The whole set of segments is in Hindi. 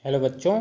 हेलो बच्चों,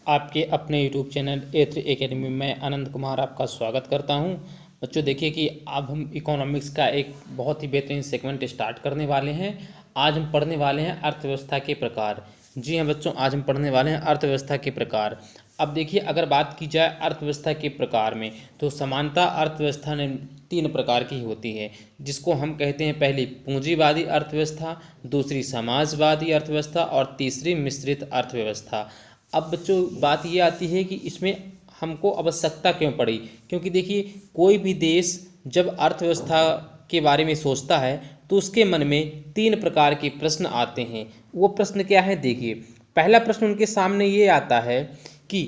आपके अपने यूट्यूब चैनल ए3 एकेडमी में आनंद कुमार आपका स्वागत करता हूं। बच्चों देखिए कि अब हम इकोनॉमिक्स का एक बहुत ही बेहतरीन सेगमेंट स्टार्ट करने वाले हैं। आज हम पढ़ने वाले हैं अर्थव्यवस्था के प्रकार। जी हाँ बच्चों, आज हम पढ़ने वाले हैं अर्थव्यवस्था के प्रकार। अब देखिए, अगर बात की जाए अर्थव्यवस्था के प्रकार में, तो समानता अर्थव्यवस्था ने 3 प्रकार की होती है, जिसको हम कहते हैं पहली पूंजीवादी अर्थव्यवस्था, दूसरी समाजवादी अर्थव्यवस्था और तीसरी मिश्रित अर्थव्यवस्था। अब बच्चों बात ये आती है कि इसमें हमको आवश्यकता क्यों पड़ी, क्योंकि देखिए कोई भी देश जब अर्थव्यवस्था के बारे में सोचता है तो उसके मन में 3 प्रकार के प्रश्न आते हैं। वो प्रश्न क्या है, देखिए पहला प्रश्न उनके सामने ये आता है कि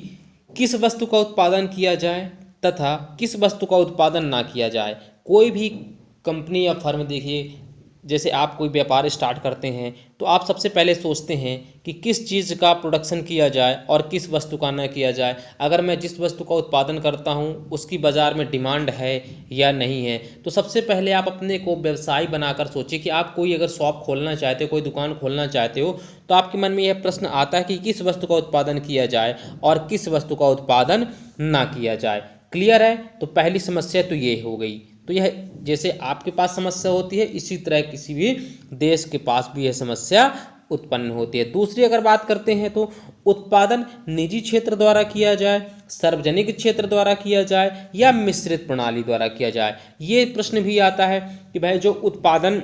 किस वस्तु का उत्पादन किया जाए तथा किस वस्तु का उत्पादन ना किया जाए। कोई भी कंपनी या फर्म देखिए, जैसे आप कोई व्यापार स्टार्ट करते हैं तो आप सबसे पहले सोचते हैं कि किस चीज़ का प्रोडक्शन किया जाए और किस वस्तु का न किया जाए। अगर मैं जिस वस्तु का उत्पादन करता हूं उसकी बाज़ार में डिमांड है या नहीं है। तो सबसे पहले आप अपने को व्यवसाय बनाकर सोचिए कि आप कोई अगर शॉप खोलना चाहते हो, कोई दुकान खोलना चाहते हो, तो आपके मन में यह प्रश्न आता है कि किस वस्तु का उत्पादन किया जाए और किस वस्तु का उत्पादन ना किया जाए। क्लियर है? तो पहली समस्या तो ये हो गई। तो यह जैसे आपके पास समस्या होती है, इसी तरह किसी भी देश के पास भी यह समस्या उत्पन्न होती है। दूसरी अगर बात करते हैं तो उत्पादन निजी क्षेत्र द्वारा किया जाए, सार्वजनिक क्षेत्र द्वारा किया जाए या मिश्रित प्रणाली द्वारा किया जाए। ये प्रश्न भी आता है कि भाई जो उत्पादन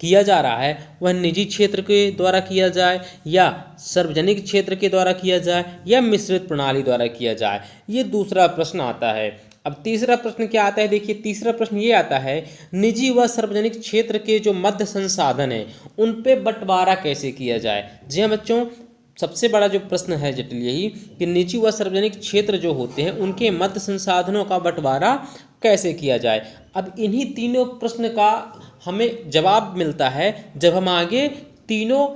किया जा रहा है वह निजी क्षेत्र के द्वारा किया जाए या सार्वजनिक क्षेत्र के द्वारा किया जाए या मिश्रित प्रणाली द्वारा किया जाए। ये दूसरा प्रश्न आता है। अब तीसरा प्रश्न क्या आता है, देखिए तीसरा प्रश्न ये आता है, निजी व सार्वजनिक क्षेत्र के जो मध्य संसाधन हैं उन पे बंटवारा कैसे किया जाए। जी हाँ बच्चों, सबसे बड़ा जो प्रश्न है जटिल यही कि निजी व सार्वजनिक क्षेत्र जो होते हैं उनके मध्य संसाधनों का बंटवारा कैसे किया जाए। अब इन्हीं तीनों प्रश्न का हमें जवाब मिलता है जब हम आगे तीनों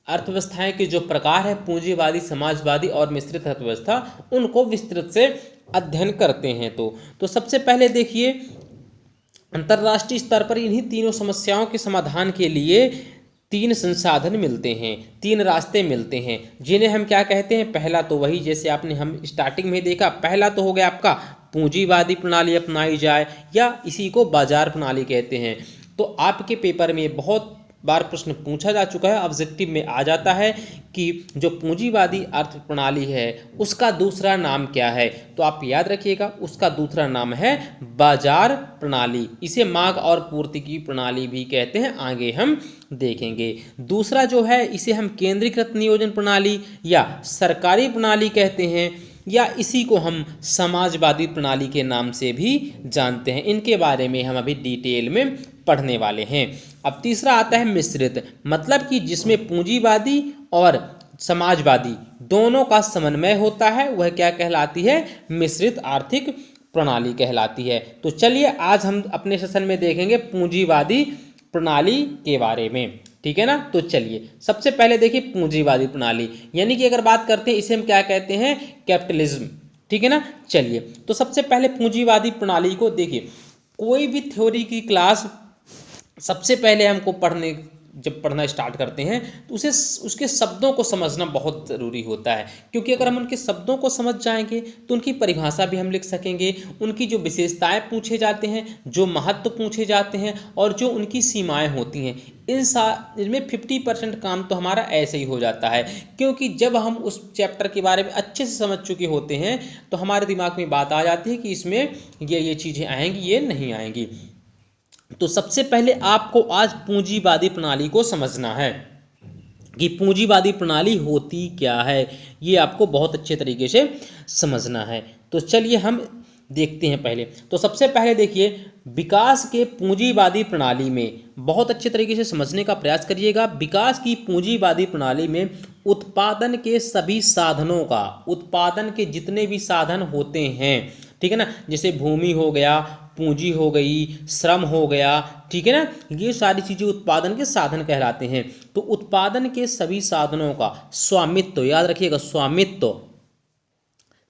अर्थव्यवस्थाएं के जो प्रकार है, पूंजीवादी, समाजवादी और मिश्रित अर्थव्यवस्था, उनको विस्तृत से अध्ययन करते हैं। तो सबसे पहले देखिए, अंतर्राष्ट्रीय स्तर पर इन्हीं तीनों समस्याओं के समाधान के लिए 3 संसाधन मिलते हैं, 3 रास्ते मिलते हैं, जिन्हें हम क्या कहते हैं। पहला तो वही जैसे आपने हम स्टार्टिंग में देखा, पहला तो हो गया आपका पूंजीवादी प्रणाली अपनाई जाए या इसी को बाजार प्रणाली कहते हैं। तो आपके पेपर में बहुत बार प्रश्न पूछा जा चुका है, ऑब्जेक्टिव में आ जाता है कि जो पूंजीवादी अर्थ प्रणाली है उसका दूसरा नाम क्या है। तो आप याद रखिएगा, उसका दूसरा नाम है बाजार प्रणाली। इसे मांग और पूर्ति की प्रणाली भी कहते हैं, आगे हम देखेंगे। दूसरा जो है इसे हम केंद्रीकृत नियोजन प्रणाली या सरकारी प्रणाली कहते हैं, या इसी को हम समाजवादी प्रणाली के नाम से भी जानते हैं। इनके बारे में हम अभी डिटेल में पढ़ने वाले हैं। अब तीसरा आता है मिश्रित, मतलब कि जिसमें पूंजीवादी और समाजवादी दोनों का समन्वय होता है, वह क्या कहलाती है, मिश्रित आर्थिक प्रणाली कहलाती है। तो चलिए आज हम अपने सेशन में देखेंगे पूंजीवादी प्रणाली के बारे में, ठीक है ना। तो चलिए सबसे पहले देखिए पूंजीवादी प्रणाली, यानी कि अगर बात करते हैं इसे हम क्या कहते हैं, कैपिटलिज्म, ठीक है ना। चलिए तो सबसे पहले पूंजीवादी प्रणाली को देखिए। कोई भी थ्योरी की क्लास सबसे पहले हमको जब पढ़ना स्टार्ट करते हैं तो उसके शब्दों को समझना बहुत ज़रूरी होता है, क्योंकि अगर हम उनके शब्दों को समझ जाएंगे तो उनकी परिभाषा भी हम लिख सकेंगे, उनकी जो विशेषताएं पूछे जाते हैं, जो महत्व पूछे जाते हैं और जो उनकी सीमाएं होती हैं, इनमें 50% काम तो हमारा ऐसे ही हो जाता है। क्योंकि जब हम उस चैप्टर के बारे में अच्छे से समझ चुके होते हैं तो हमारे दिमाग में बात आ जाती है कि इसमें ये चीज़ें आएंगी, ये नहीं आएंगी। तो सबसे पहले आपको आज पूंजीवादी प्रणाली को समझना है कि पूंजीवादी प्रणाली होती क्या है, ये आपको बहुत अच्छे तरीके से समझना है। तो चलिए हम देखते हैं पहले। तो सबसे पहले देखिए, विकास के पूंजीवादी प्रणाली में बहुत अच्छे तरीके से समझने का प्रयास करिएगा। विकास की पूंजीवादी प्रणाली में उत्पादन के सभी साधनों का, उत्पादन के जितने भी साधन होते हैं, ठीक है ना, जैसे भूमि हो गया, पूंजी हो गई, श्रम हो गया, ठीक है ना, ये सारी चीजें उत्पादन के साधन कहलाते हैं। तो उत्पादन के सभी साधनों का स्वामित्व, याद रखिएगा, स्वामित्व,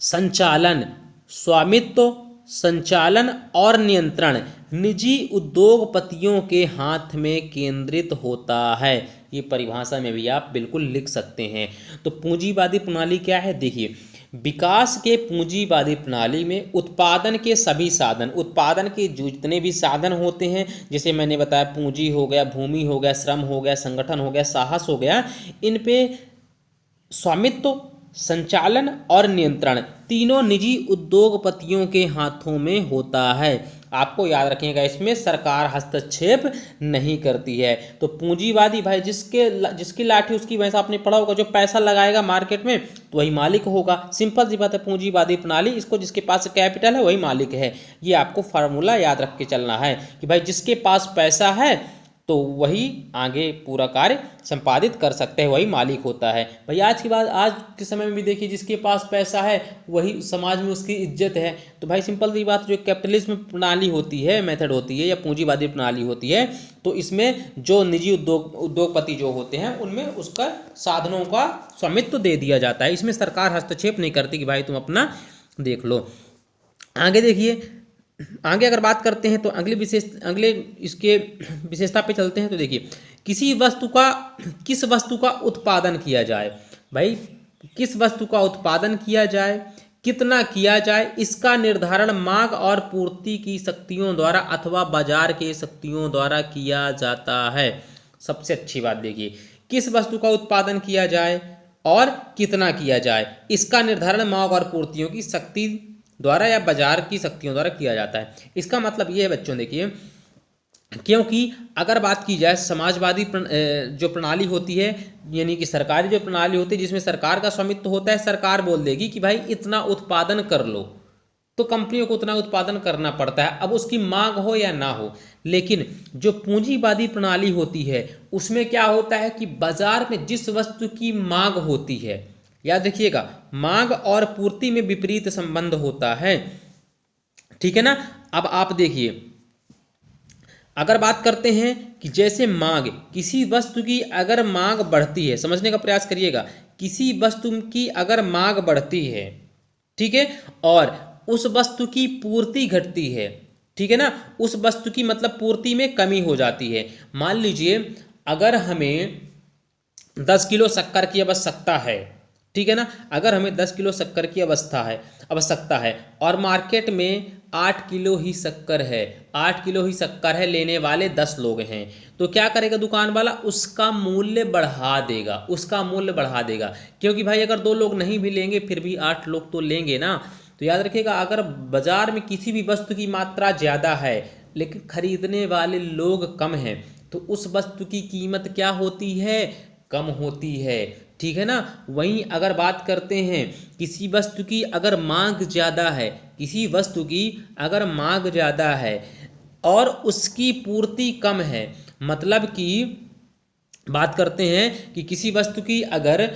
संचालन, स्वामित्व संचालन और नियंत्रण निजी उद्योगपतियों के हाथ में केंद्रित होता है। ये परिभाषा में भी आप बिल्कुल लिख सकते हैं। तो पूंजीवादी प्रणाली क्या है, देखिए, विकास के पूंजीवादी प्रणाली में उत्पादन के सभी साधन, उत्पादन के जितने भी साधन होते हैं, जैसे मैंने बताया पूंजी हो गया, भूमि हो गया, श्रम हो गया, संगठन हो गया, साहस हो गया, इन पे स्वामित्व, संचालन और नियंत्रण तीनों निजी उद्योगपतियों के हाथों में होता है। आपको याद रखिएगा, इसमें सरकार हस्तक्षेप नहीं करती है। तो पूंजीवादी भाई जिसकी लाठी उसकी भैंस, आपने पढ़ा होगा, जो पैसा लगाएगा मार्केट में तो वही मालिक होगा। सिंपल सी बात है, पूंजीवादी प्रणाली, इसको जिसके पास कैपिटल है वही मालिक है। ये आपको फार्मूला याद रख के चलना है कि भाई जिसके पास पैसा है तो वही आगे पूरा कार्य संपादित कर सकते हैं, वही मालिक होता है। भाई आज के समय में भी देखिए, जिसके पास पैसा है वही समाज में उसकी इज्जत है। तो भाई सिंपल सी बात, जो कैपिटलिज्म प्रणाली होती है, मेथड होती है, या पूंजीवादी प्रणाली होती है, तो इसमें जो निजी उद्योगपति जो होते हैं उनमें उसका साधनों का स्वामित्व दे दिया जाता है। इसमें सरकार हस्तक्षेप नहीं करती कि भाई तुम अपना देख लो। आगे देखिए, आगे अगर बात करते हैं तो अगले इसके विशेषता पे चलते हैं। तो देखिए, किस वस्तु का उत्पादन किया जाए, भाई किस वस्तु का उत्पादन किया जाए, कितना किया जाए, इसका निर्धारण मांग और पूर्ति की शक्तियों द्वारा अथवा बाजार के शक्तियों द्वारा किया जाता है। सबसे अच्छी बात देखिए, किस वस्तु का उत्पादन किया जाए और कितना किया जाए, इसका निर्धारण मांग और पूर्तियों की शक्ति द्वारा या बाजार की शक्तियों द्वारा किया जाता है। इसका मतलब ये है बच्चों, देखिए, क्योंकि अगर बात की जाए समाजवादी जो प्रणाली होती है, यानी कि सरकारी जो प्रणाली होती है जिसमें सरकार का स्वामित्व होता है, सरकार बोल देगी कि भाई इतना उत्पादन कर लो, तो कंपनियों को उतना उत्पादन करना पड़ता है, अब उसकी मांग हो या ना हो। लेकिन जो पूंजीवादी प्रणाली होती है उसमें क्या होता है कि बाजार में जिस वस्तु की मांग होती है, याद रखिएगा, मांग और पूर्ति में विपरीत संबंध होता है, ठीक है ना। अब आप देखिए, अगर बात करते हैं कि जैसे मांग, किसी वस्तु की अगर मांग बढ़ती है, समझने का प्रयास करिएगा, किसी वस्तु की अगर मांग बढ़ती है, ठीक है, और उस वस्तु की पूर्ति घटती है, ठीक है ना, उस वस्तु की मतलब पूर्ति में कमी हो जाती है। मान लीजिए अगर हमें 10 किलो शक्कर की आवश्यकता है, ठीक है ना, अगर हमें 10 किलो शक्कर की आवश्यकता है और मार्केट में 8 किलो ही शक्कर है, 8 किलो ही शक्कर है, लेने वाले 10 लोग हैं, तो क्या करेगा दुकान वाला, उसका मूल्य बढ़ा देगा, क्योंकि भाई अगर 2 लोग नहीं भी लेंगे फिर भी 8 लोग तो लेंगे ना। तो याद रखिएगा, अगर बाजार में किसी भी वस्तु की मात्रा ज़्यादा है लेकिन खरीदने वाले लोग कम हैं, तो उस वस्तु की कीमत क्या होती है, कम होती है, ठीक है ना। वहीं अगर बात करते हैं किसी वस्तु की अगर मांग ज़्यादा है, किसी वस्तु की अगर मांग ज़्यादा है और उसकी पूर्ति कम है, मतलब कि बात करते हैं कि किसी वस्तु की अगर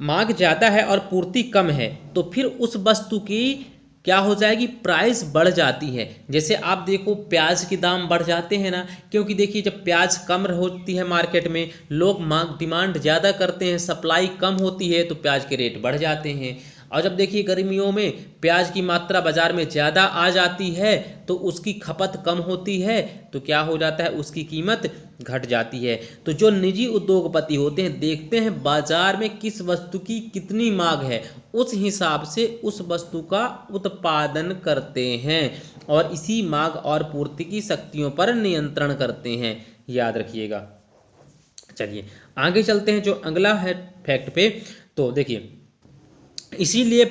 मांग ज़्यादा है और पूर्ति कम है, तो फिर उस वस्तु की क्या हो जाएगी, प्राइस बढ़ जाती है। जैसे आप देखो प्याज के दाम बढ़ जाते हैं ना, क्योंकि देखिए जब प्याज कम होती है मार्केट में, लोग डिमांड ज़्यादा करते हैं, सप्लाई कम होती है, तो प्याज के रेट बढ़ जाते हैं। और जब देखिए गर्मियों में प्याज की मात्रा बाजार में ज़्यादा आ जाती है तो उसकी खपत कम होती है, तो क्या हो जाता है, उसकी कीमत घट जाती है। तो जो निजी उद्योगपति होते हैं देखते हैं बाजार में किस वस्तु की कितनी मांग है, उस हिसाब से उस वस्तु का उत्पादन करते हैं और इसी मांग और पूर्ति की शक्तियों पर नियंत्रण करते हैं, याद रखिएगा। चलिए आगे चलते हैं जो अगला है फैक्ट पे। तो देखिए, इसीलिए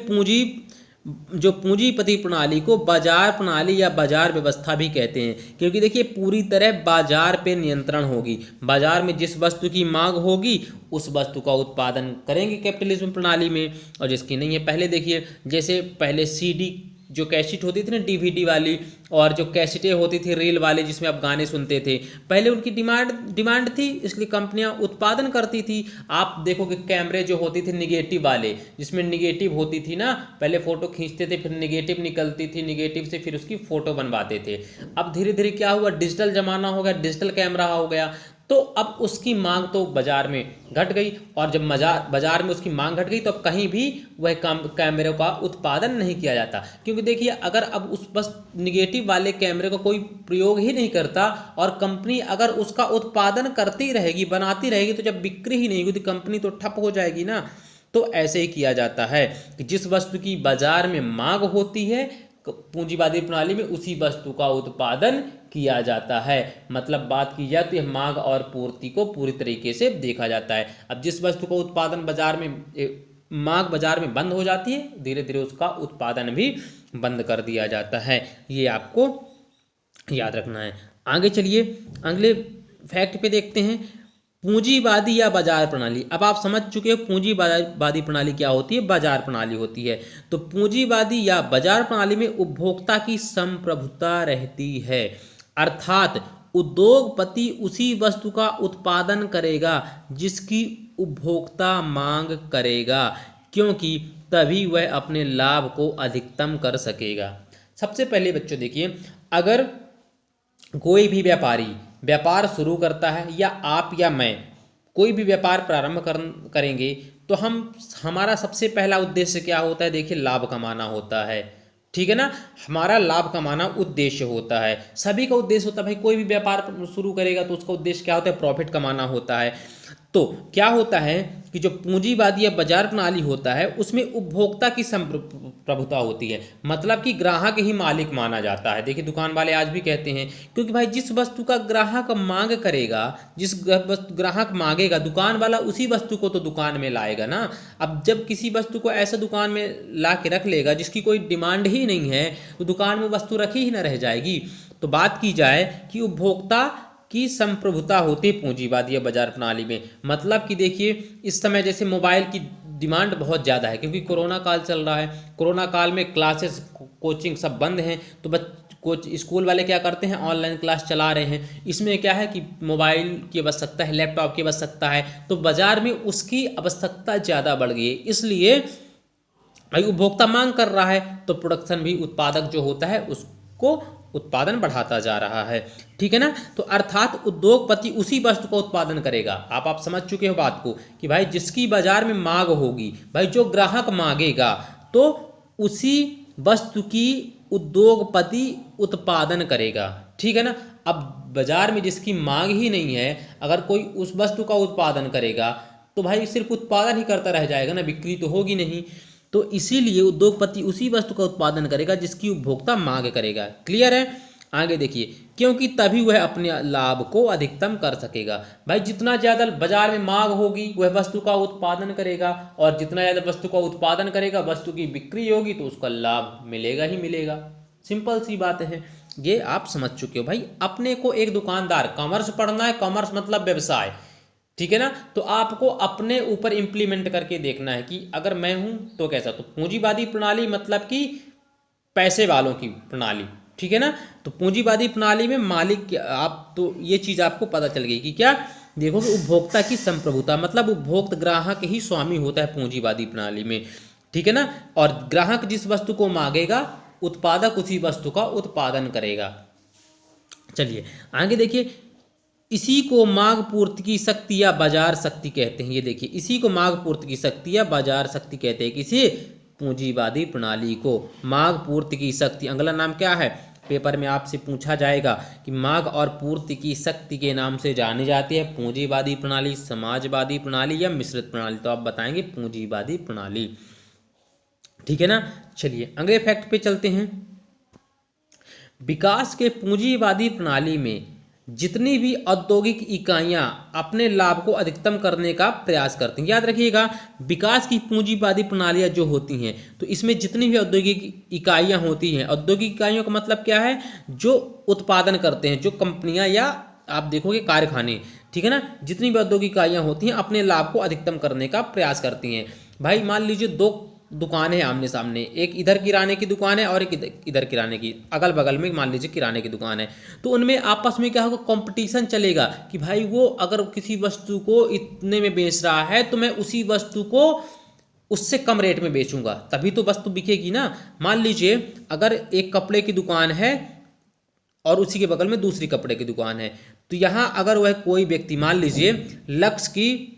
पूंजीपति प्रणाली को बाजार प्रणाली या बाजार व्यवस्था भी कहते हैं, क्योंकि देखिए पूरी तरह बाजार पे नियंत्रण होगी, बाजार में जिस वस्तु की मांग होगी उस वस्तु का उत्पादन करेंगे कैपिटलिज्म प्रणाली में, और जिसकी नहीं है। पहले देखिए, जैसे पहले सीडी जो कैसेट होती थी ना, डीवीडी वाली, और जो कैसेटें होती थी रील वाली जिसमें आप गाने सुनते थे, पहले उनकी डिमांड थी, इसलिए कंपनियां उत्पादन करती थी। आप देखोगे कैमरे जो होती थी निगेटिव वाले, जिसमें निगेटिव होती थी ना, पहले फोटो खींचते थे फिर निगेटिव निकलती थी, निगेटिव से फिर उसकी फोटो बनवाते थे। अब धीरे धीरे क्या हुआ, डिजिटल जमाना हो गया, डिजिटल कैमरा हो गया, तो अब उसकी मांग तो बाजार में घट गई, और जब बाजार में उसकी मांग घट गई तो अब कहीं भी वह कैमरे का उत्पादन नहीं किया जाता। क्योंकि देखिए, अगर अब उस बस निगेटिव वाले कैमरे का कोई प्रयोग ही नहीं करता और कंपनी अगर उसका उत्पादन करती रहेगी, बनाती रहेगी, तो जब बिक्री ही नहीं होगी तो कंपनी तो ठप हो जाएगी ना। तो ऐसे ही किया जाता है कि जिस वस्तु की बाजार में मांग होती है पूंजीवादी प्रणाली में, उसी वस्तु का उत्पादन किया जाता है। मतलब बात की जाए तो यह मांग और पूर्ति को पूरी तरीके से देखा जाता है। अब जिस वस्तु का उत्पादन बाजार में मांग बाजार में बंद हो जाती है, धीरे धीरे उसका उत्पादन भी बंद कर दिया जाता है। ये आपको याद रखना है। आगे चलिए अगले फैक्ट पे देखते हैं, पूंजीवादी या बाजार प्रणाली। अब आप समझ चुके हो पूंजीवादी प्रणाली क्या होती है, बाजार प्रणाली होती है। तो पूंजीवादी या बाजार प्रणाली में उपभोक्ता की संप्रभुता रहती है, अर्थात उद्योगपति उसी वस्तु का उत्पादन करेगा जिसकी उपभोक्ता मांग करेगा, क्योंकि तभी वह अपने लाभ को अधिकतम कर सकेगा। सबसे पहले बच्चों देखिए, अगर कोई भी व्यापारी व्यापार शुरू करता है, या आप या मैं कोई भी व्यापार प्रारंभ करेंगे, तो हमारा सबसे पहला उद्देश्य क्या होता है, देखिए लाभ कमाना होता है। ठीक है ना, हमारा लाभ कमाना उद्देश्य होता है। सभी का उद्देश्य होता है, भाई कोई भी व्यापार शुरू करेगा तो उसका उद्देश्य क्या होता है, प्रॉफिट कमाना होता है। तो क्या होता है कि जो पूंजीवादी या बाजार प्रणाली होता है उसमें उपभोक्ता की संप्रभुता होती है, मतलब कि ग्राहक ही मालिक माना जाता है। देखिए दुकान वाले आज भी कहते हैं, क्योंकि भाई जिस वस्तु का ग्राहक मांग करेगा, जिस ग्राहक मांगेगा, दुकान वाला उसी वस्तु को तो दुकान में लाएगा ना। अब जब किसी वस्तु को ऐसा दुकान में ला के रख लेगा जिसकी कोई डिमांड ही नहीं है, तो दुकान में वस्तु रखी ही ना रह जाएगी। तो बात की जाए कि उपभोक्ता की संप्रभुता होती है पूंजीवादी या बाजार प्रणाली में। मतलब कि देखिए इस समय जैसे मोबाइल की डिमांड बहुत ज़्यादा है, क्योंकि कोरोना काल चल रहा है। कोरोना काल में क्लासेस कोचिंग सब बंद हैं, तो स्कूल वाले क्या करते हैं, ऑनलाइन क्लास चला रहे हैं। इसमें क्या है कि मोबाइल की आवश्यकता है, लैपटॉप की आवश्यकता है, तो बाजार में उसकी आवश्यकता ज़्यादा बढ़ गई है। इसलिए भाई उपभोक्ता मांग कर रहा है, तो प्रोडक्शन भी, उत्पादक जो होता है उसको उत्पादन बढ़ाता जा रहा है। ठीक है ना, तो अर्थात उद्योगपति उसी वस्तु का उत्पादन करेगा। आप समझ चुके हो बात को कि भाई जिसकी बाजार में मांग होगी, भाई जो ग्राहक मांगेगा, तो उसी वस्तु की उद्योगपति उत्पादन करेगा। ठीक है ना, अब बाजार में जिसकी मांग ही नहीं है, अगर कोई उस वस्तु का उत्पादन करेगा तो भाई सिर्फ उत्पादन ही करता रह जाएगा ना, बिक्री तो होगी नहीं। तो इसीलिए उद्योगपति उसी वस्तु का उत्पादन करेगा जिसकी उपभोक्ता मांग करेगा। क्लियर है। आगे देखिए, क्योंकि तभी वह अपने लाभ को अधिकतम कर सकेगा। भाई जितना ज़्यादा बाजार में मांग होगी वह वस्तु का उत्पादन करेगा, और जितना ज़्यादा वस्तु का उत्पादन करेगा, वस्तु की बिक्री होगी, तो उसका लाभ मिलेगा ही मिलेगा। सिंपल सी बात है, ये आप समझ चुके हो। भाई अपने को एक दुकानदार, कॉमर्स पढ़ना है, कॉमर्स मतलब व्यवसाय, ठीक है ना, तो आपको अपने ऊपर इम्प्लीमेंट करके देखना है कि अगर मैं हूं तो कैसा। तो पूंजीवादी प्रणाली मतलब कि पैसे वालों की प्रणाली, ठीक है ना। तो पूंजीवादी प्रणाली में मालिक आप, तो ये चीज़ आपको पता चल गई कि क्या, देखो कि उपभोक्ता की संप्रभुता, मतलब उपभोक्त ग्राहक ही स्वामी होता है पूंजीवादी प्रणाली में। ठीक है ना, और ग्राहक जिस वस्तु को मांगेगा, उत्पादक उसी वस्तु का उत्पादन करेगा। चलिए आगे देखिए, इसी को मांग पूर्ति की शक्ति या बाजार शक्ति कहते हैं। ये देखिए, इसी को मांग पूर्ति की शक्ति या बाजार शक्ति कहते हैं। किसी पूंजीवादी प्रणाली को मांग पूर्ति की शक्ति। अगला नाम क्या है, पेपर में आपसे पूछा जाएगा कि मांग और पूर्ति की शक्ति के नाम से जानी जाती है पूंजीवादी प्रणाली, समाजवादी प्रणाली या मिश्रित प्रणाली। तो आप बताएंगे पूंजीवादी प्रणाली। ठीक है ना। चलिए अगले फैक्ट पे चलते हैं। विकास के पूंजीवादी प्रणाली में जितनी भी औद्योगिक इकाइयां अपने लाभ को अधिकतम करने का प्रयास करती हैं। याद रखिएगा, विकास की पूंजीवादी प्रणालियां जो होती हैं, तो इसमें जितनी भी औद्योगिक इकाइयां होती हैं, औद्योगिक इकाइयों का मतलब क्या है, जो उत्पादन करते हैं, जो कंपनियां या आप देखोगे कारखाने, ठीक है ना, जितनी भी औद्योगिक इकाइयां होती हैं अपने लाभ को अधिकतम करने का प्रयास करती हैं। भाई मान लीजिए दो दुकान है आमने सामने, एक इधर किराने की दुकान है और एक इधर किराने की, अगल बगल में मान लीजिए किराने की दुकान है, तो उनमें आपस में क्या होगा, कंपटीशन चलेगा कि भाई वो अगर किसी वस्तु को इतने में बेच रहा है तो मैं उसी वस्तु को उससे कम रेट में बेचूंगा, तभी तो वस्तु बिकेगी ना। मान लीजिए अगर एक कपड़े की दुकान है और उसी के बगल में दूसरी कपड़े की दुकान है, तो यहाँ अगर वह कोई व्यक्ति मान लीजिए लक्ष्य की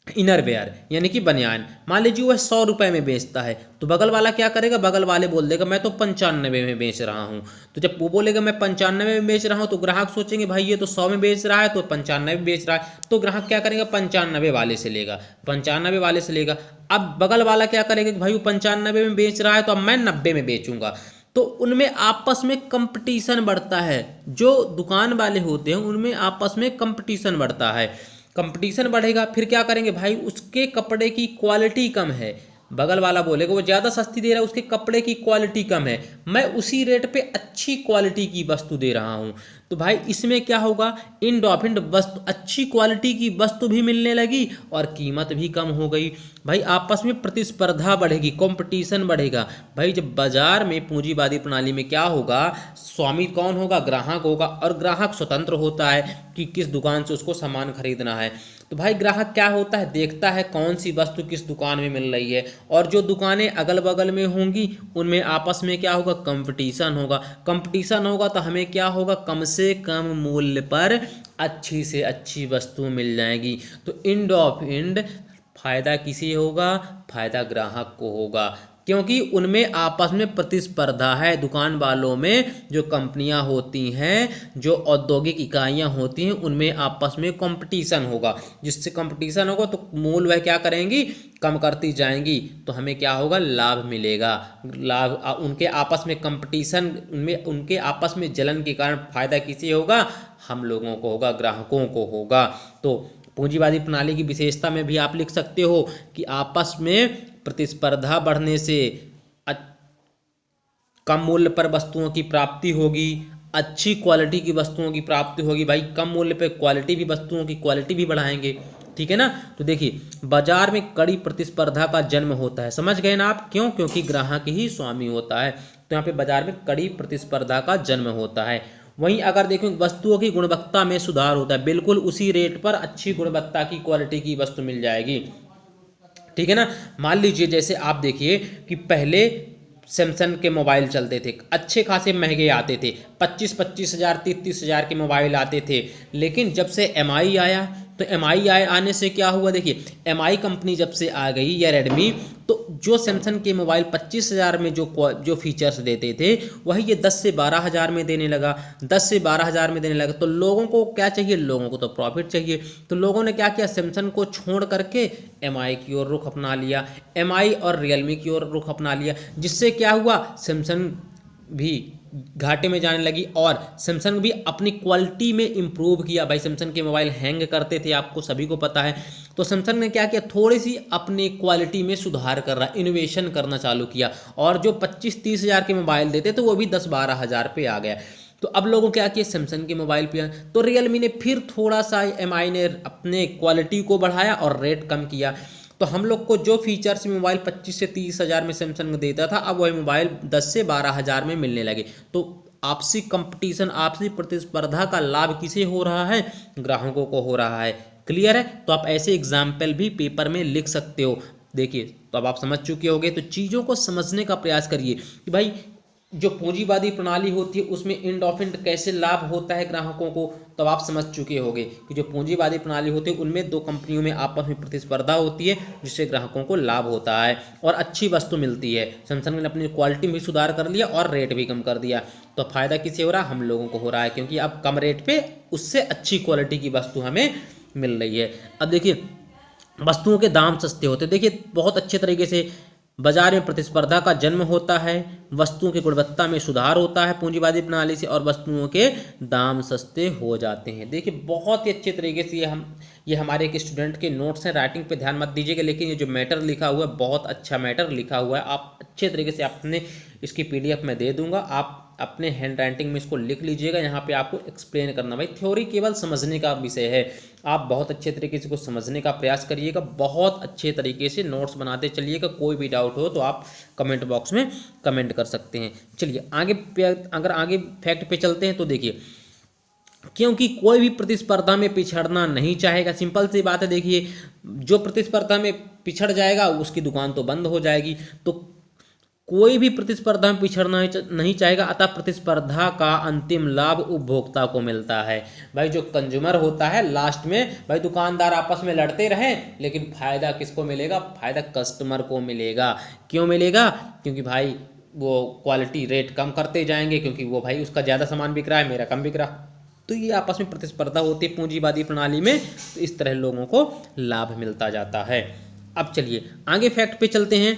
इनरवेयर यानी कि बनियान मान लीजिए वह 100 रुपये में बेचता है, तो बगल वाला क्या करेगा, बगल वाले बोल देगा मैं तो 95 में बेच रहा हूँ। तो जब वो बोलेगा मैं 95 में बेच रहा हूँ, तो ग्राहक सोचेंगे भाई ये तो 100 में बेच रहा है तो 95 में बेच रहा है, तो ग्राहक क्या करेगा, 95 वाले से लेगा, 95 वाले से लेगा। अब बगल वाला क्या करेगा कि भाई वो 95 में बेच रहा है तो अब मैं 90 में बेचूंगा। तो उनमें आपस में कंपटीशन बढ़ता है, जो दुकान वाले होते हैं उनमें आपस में कंपटीशन बढ़ता है। कंपटीशन बढ़ेगा, फिर क्या करेंगे भाई, उसके कपड़े की क्वालिटी कम है, बगल वाला बोलेगा वो ज़्यादा सस्ती दे रहा है, उसके कपड़े की क्वालिटी कम है, मैं उसी रेट पे अच्छी क्वालिटी की वस्तु दे रहा हूँ। तो भाई इसमें क्या होगा, इंड ऑफ इंड वस्तु अच्छी क्वालिटी की वस्तु भी मिलने लगी और कीमत भी कम हो गई। भाई आपस में प्रतिस्पर्धा बढ़ेगी, कंपटीशन बढ़ेगा। भाई जब बाजार में पूंजीवादी प्रणाली में क्या होगा, स्वामी कौन होगा, ग्राहक होगा, और ग्राहक स्वतंत्र होता है कि किस दुकान से उसको सामान खरीदना है। तो भाई ग्राहक क्या होता है, देखता है कौन सी वस्तु किस दुकान में मिल रही है, और जो दुकानें अगल बगल में होंगी उनमें आपस में क्या होगा, कंपटीशन होगा। कंपटीशन होगा तो हमें क्या होगा, कम से कम मूल्य पर अच्छी से अच्छी वस्तु मिल जाएगी। तो इंड ऑफ इंड फायदा किसे होगा, फायदा ग्राहक को होगा, क्योंकि उनमें आपस में प्रतिस्पर्धा है। दुकान वालों में जो कंपनियां होती हैं, जो औद्योगिक इकाइयां होती हैं, उनमें आपस में कंपटीशन होगा, जिससे कंपटीशन होगा तो मूल्य वह क्या करेंगी, कम करती जाएंगी, तो हमें क्या होगा, लाभ मिलेगा। लाभ उनके आपस में कंपटीशन, उनमें उनके आपस में जलन के कारण फायदा किसे होगा, हम लोगों को होगा, ग्राहकों को होगा। तो पूंजीवादी प्रणाली की विशेषता में भी आप लिख सकते हो कि आपस में प्रतिस्पर्धा बढ़ने से कम मूल्य पर वस्तुओं की प्राप्ति होगी, अच्छी क्वालिटी की वस्तुओं की प्राप्ति होगी। भाई कम मूल्य पे क्वालिटी भी, वस्तुओं की क्वालिटी भी बढ़ाएंगे, ठीक है ना। तो देखिए बाजार में कड़ी प्रतिस्पर्धा का जन्म होता है, समझ गए ना आप, क्यों, क्योंकि ग्राहक ही स्वामी होता है। तो यहाँ पे बाजार में कड़ी प्रतिस्पर्धा का जन्म होता है। वहीं अगर देखें वस्तुओं की गुणवत्ता में सुधार होता है, बिल्कुल उसी रेट पर अच्छी गुणवत्ता की क्वालिटी की वस्तु मिल जाएगी, ठीक है ना। मान लीजिए जैसे आप देखिए कि पहले सैमसंग के मोबाइल चलते थे, अच्छे खासे महंगे आते थे, 25-25 हज़ार 30-30 हज़ार के मोबाइल आते थे। लेकिन जब से MI आया, तो MI आने से क्या हुआ, देखिए MI कंपनी जब से आ गई या रेडमी, तो जो सैमसंग के मोबाइल 25 हज़ार में जो फीचर्स देते थे वही ये 10 से 12 हज़ार में देने लगा, 10 से 12 हज़ार में देने लगा। तो लोगों को क्या चाहिए, लोगों को तो प्रॉफिट चाहिए। तो लोगों ने क्या किया, सैमसंग को छोड़ करके MI की ओर रुख अपना लिया, MI और रियलमी की ओर रुख अपना लिया, जिससे क्या हुआ, सैमसंग भी घाटे में जाने लगी और सैमसंग भी अपनी क्वालिटी में इंप्रूव किया। भाई सैमसंग के मोबाइल हैंग करते थे, आपको सभी को पता है। तो सैमसंग ने क्या किया, थोड़ी सी अपनी क्वालिटी में सुधार कर रहा, इनोवेशन करना चालू किया, और जो 25-30 हज़ार के मोबाइल देते तो वो भी 10-12 हज़ार पे आ गया। तो अब लोगों क्या किया, सैमसंग के मोबाइल पे, तो रियलमी ने फिर थोड़ा सा, MI ने अपने क्वालिटी को बढ़ाया और रेट कम किया। तो हम लोग को जो फीचर्स मोबाइल 25 से 30 हज़ार में सैमसंग देता था, अब वही मोबाइल 10 से 12 हज़ार में मिलने लगे। तो आपसी कंपटीशन, आपसी प्रतिस्पर्धा का लाभ किसे हो रहा है, ग्राहकों को हो रहा है। क्लियर है। तो आप ऐसे एग्जाम्पल भी पेपर में लिख सकते हो। देखिए तो अब आप समझ चुके होंगे। तो चीज़ों को समझने का प्रयास करिए कि भाई जो पूंजीवादी प्रणाली होती है उसमें इंड ऑफ इंड कैसे लाभ होता है ग्राहकों को, तो आप समझ चुके होंगे कि जो पूंजीवादी प्रणाली होती है उनमें दो कंपनियों में आपस में प्रतिस्पर्धा होती है, जिससे ग्राहकों को लाभ होता है और अच्छी वस्तु मिलती है। सैमसंग ने अपनी क्वालिटी में सुधार कर लिया और रेट भी कम कर दिया, तो फायदा किसे हो रहा है, हम लोगों को हो रहा है, क्योंकि अब कम रेट पे उससे अच्छी क्वालिटी की वस्तु हमें मिल रही है। अब देखिए वस्तुओं के दाम सस्ते होते हैं। देखिए बहुत अच्छे तरीके से बाजार में प्रतिस्पर्धा का जन्म होता है, वस्तुओं की गुणवत्ता में सुधार होता है पूंजीवादी प्रणाली से, और वस्तुओं के दाम सस्ते हो जाते हैं। देखिए बहुत ही अच्छे तरीके से ये हमारे एक स्टूडेंट के नोट्स हैं, राइटिंग पे ध्यान मत दीजिएगा, लेकिन ये जो मैटर लिखा हुआ है बहुत अच्छा मैटर लिखा हुआ है। आप अच्छे तरीके से अपने इसकी PDF मैं दे दूंगा, आप अपने हैंड राइटिंग में इसको लिख लीजिएगा। यहाँ पे आपको एक्सप्लेन करना, भाई थ्योरी केवल समझने का विषय है, आप बहुत अच्छे तरीके से इसको समझने का प्रयास करिएगा, बहुत अच्छे तरीके से नोट्स बनाते चलिएगा। कोई भी डाउट हो तो आप कमेंट बॉक्स में कमेंट कर सकते हैं। चलिए अगर आगे फैक्ट पे चलते हैं तो देखिए, क्योंकि कोई भी प्रतिस्पर्धा में पिछड़ना नहीं चाहेगा। सिंपल सी बात है। देखिए जो प्रतिस्पर्धा में पिछड़ जाएगा उसकी दुकान तो बंद हो जाएगी। तो कोई भी प्रतिस्पर्धा में पिछड़ना नहीं चाहेगा, अतः प्रतिस्पर्धा का अंतिम लाभ उपभोक्ता को मिलता है। भाई जो कंज्यूमर होता है लास्ट में, भाई दुकानदार आपस में लड़ते रहें लेकिन फायदा किसको मिलेगा? फायदा कस्टमर को मिलेगा। क्यों मिलेगा? क्योंकि भाई वो क्वालिटी रेट कम करते जाएंगे, क्योंकि वो भाई उसका ज़्यादा सामान बिक रहा है, मेरा कम बिक रहा। तो ये आपस में प्रतिस्पर्धा होती है पूंजीवादी प्रणाली में, तो इस तरह लोगों को लाभ मिलता जाता है। अब चलिए आगे फैक्ट पे चलते हैं।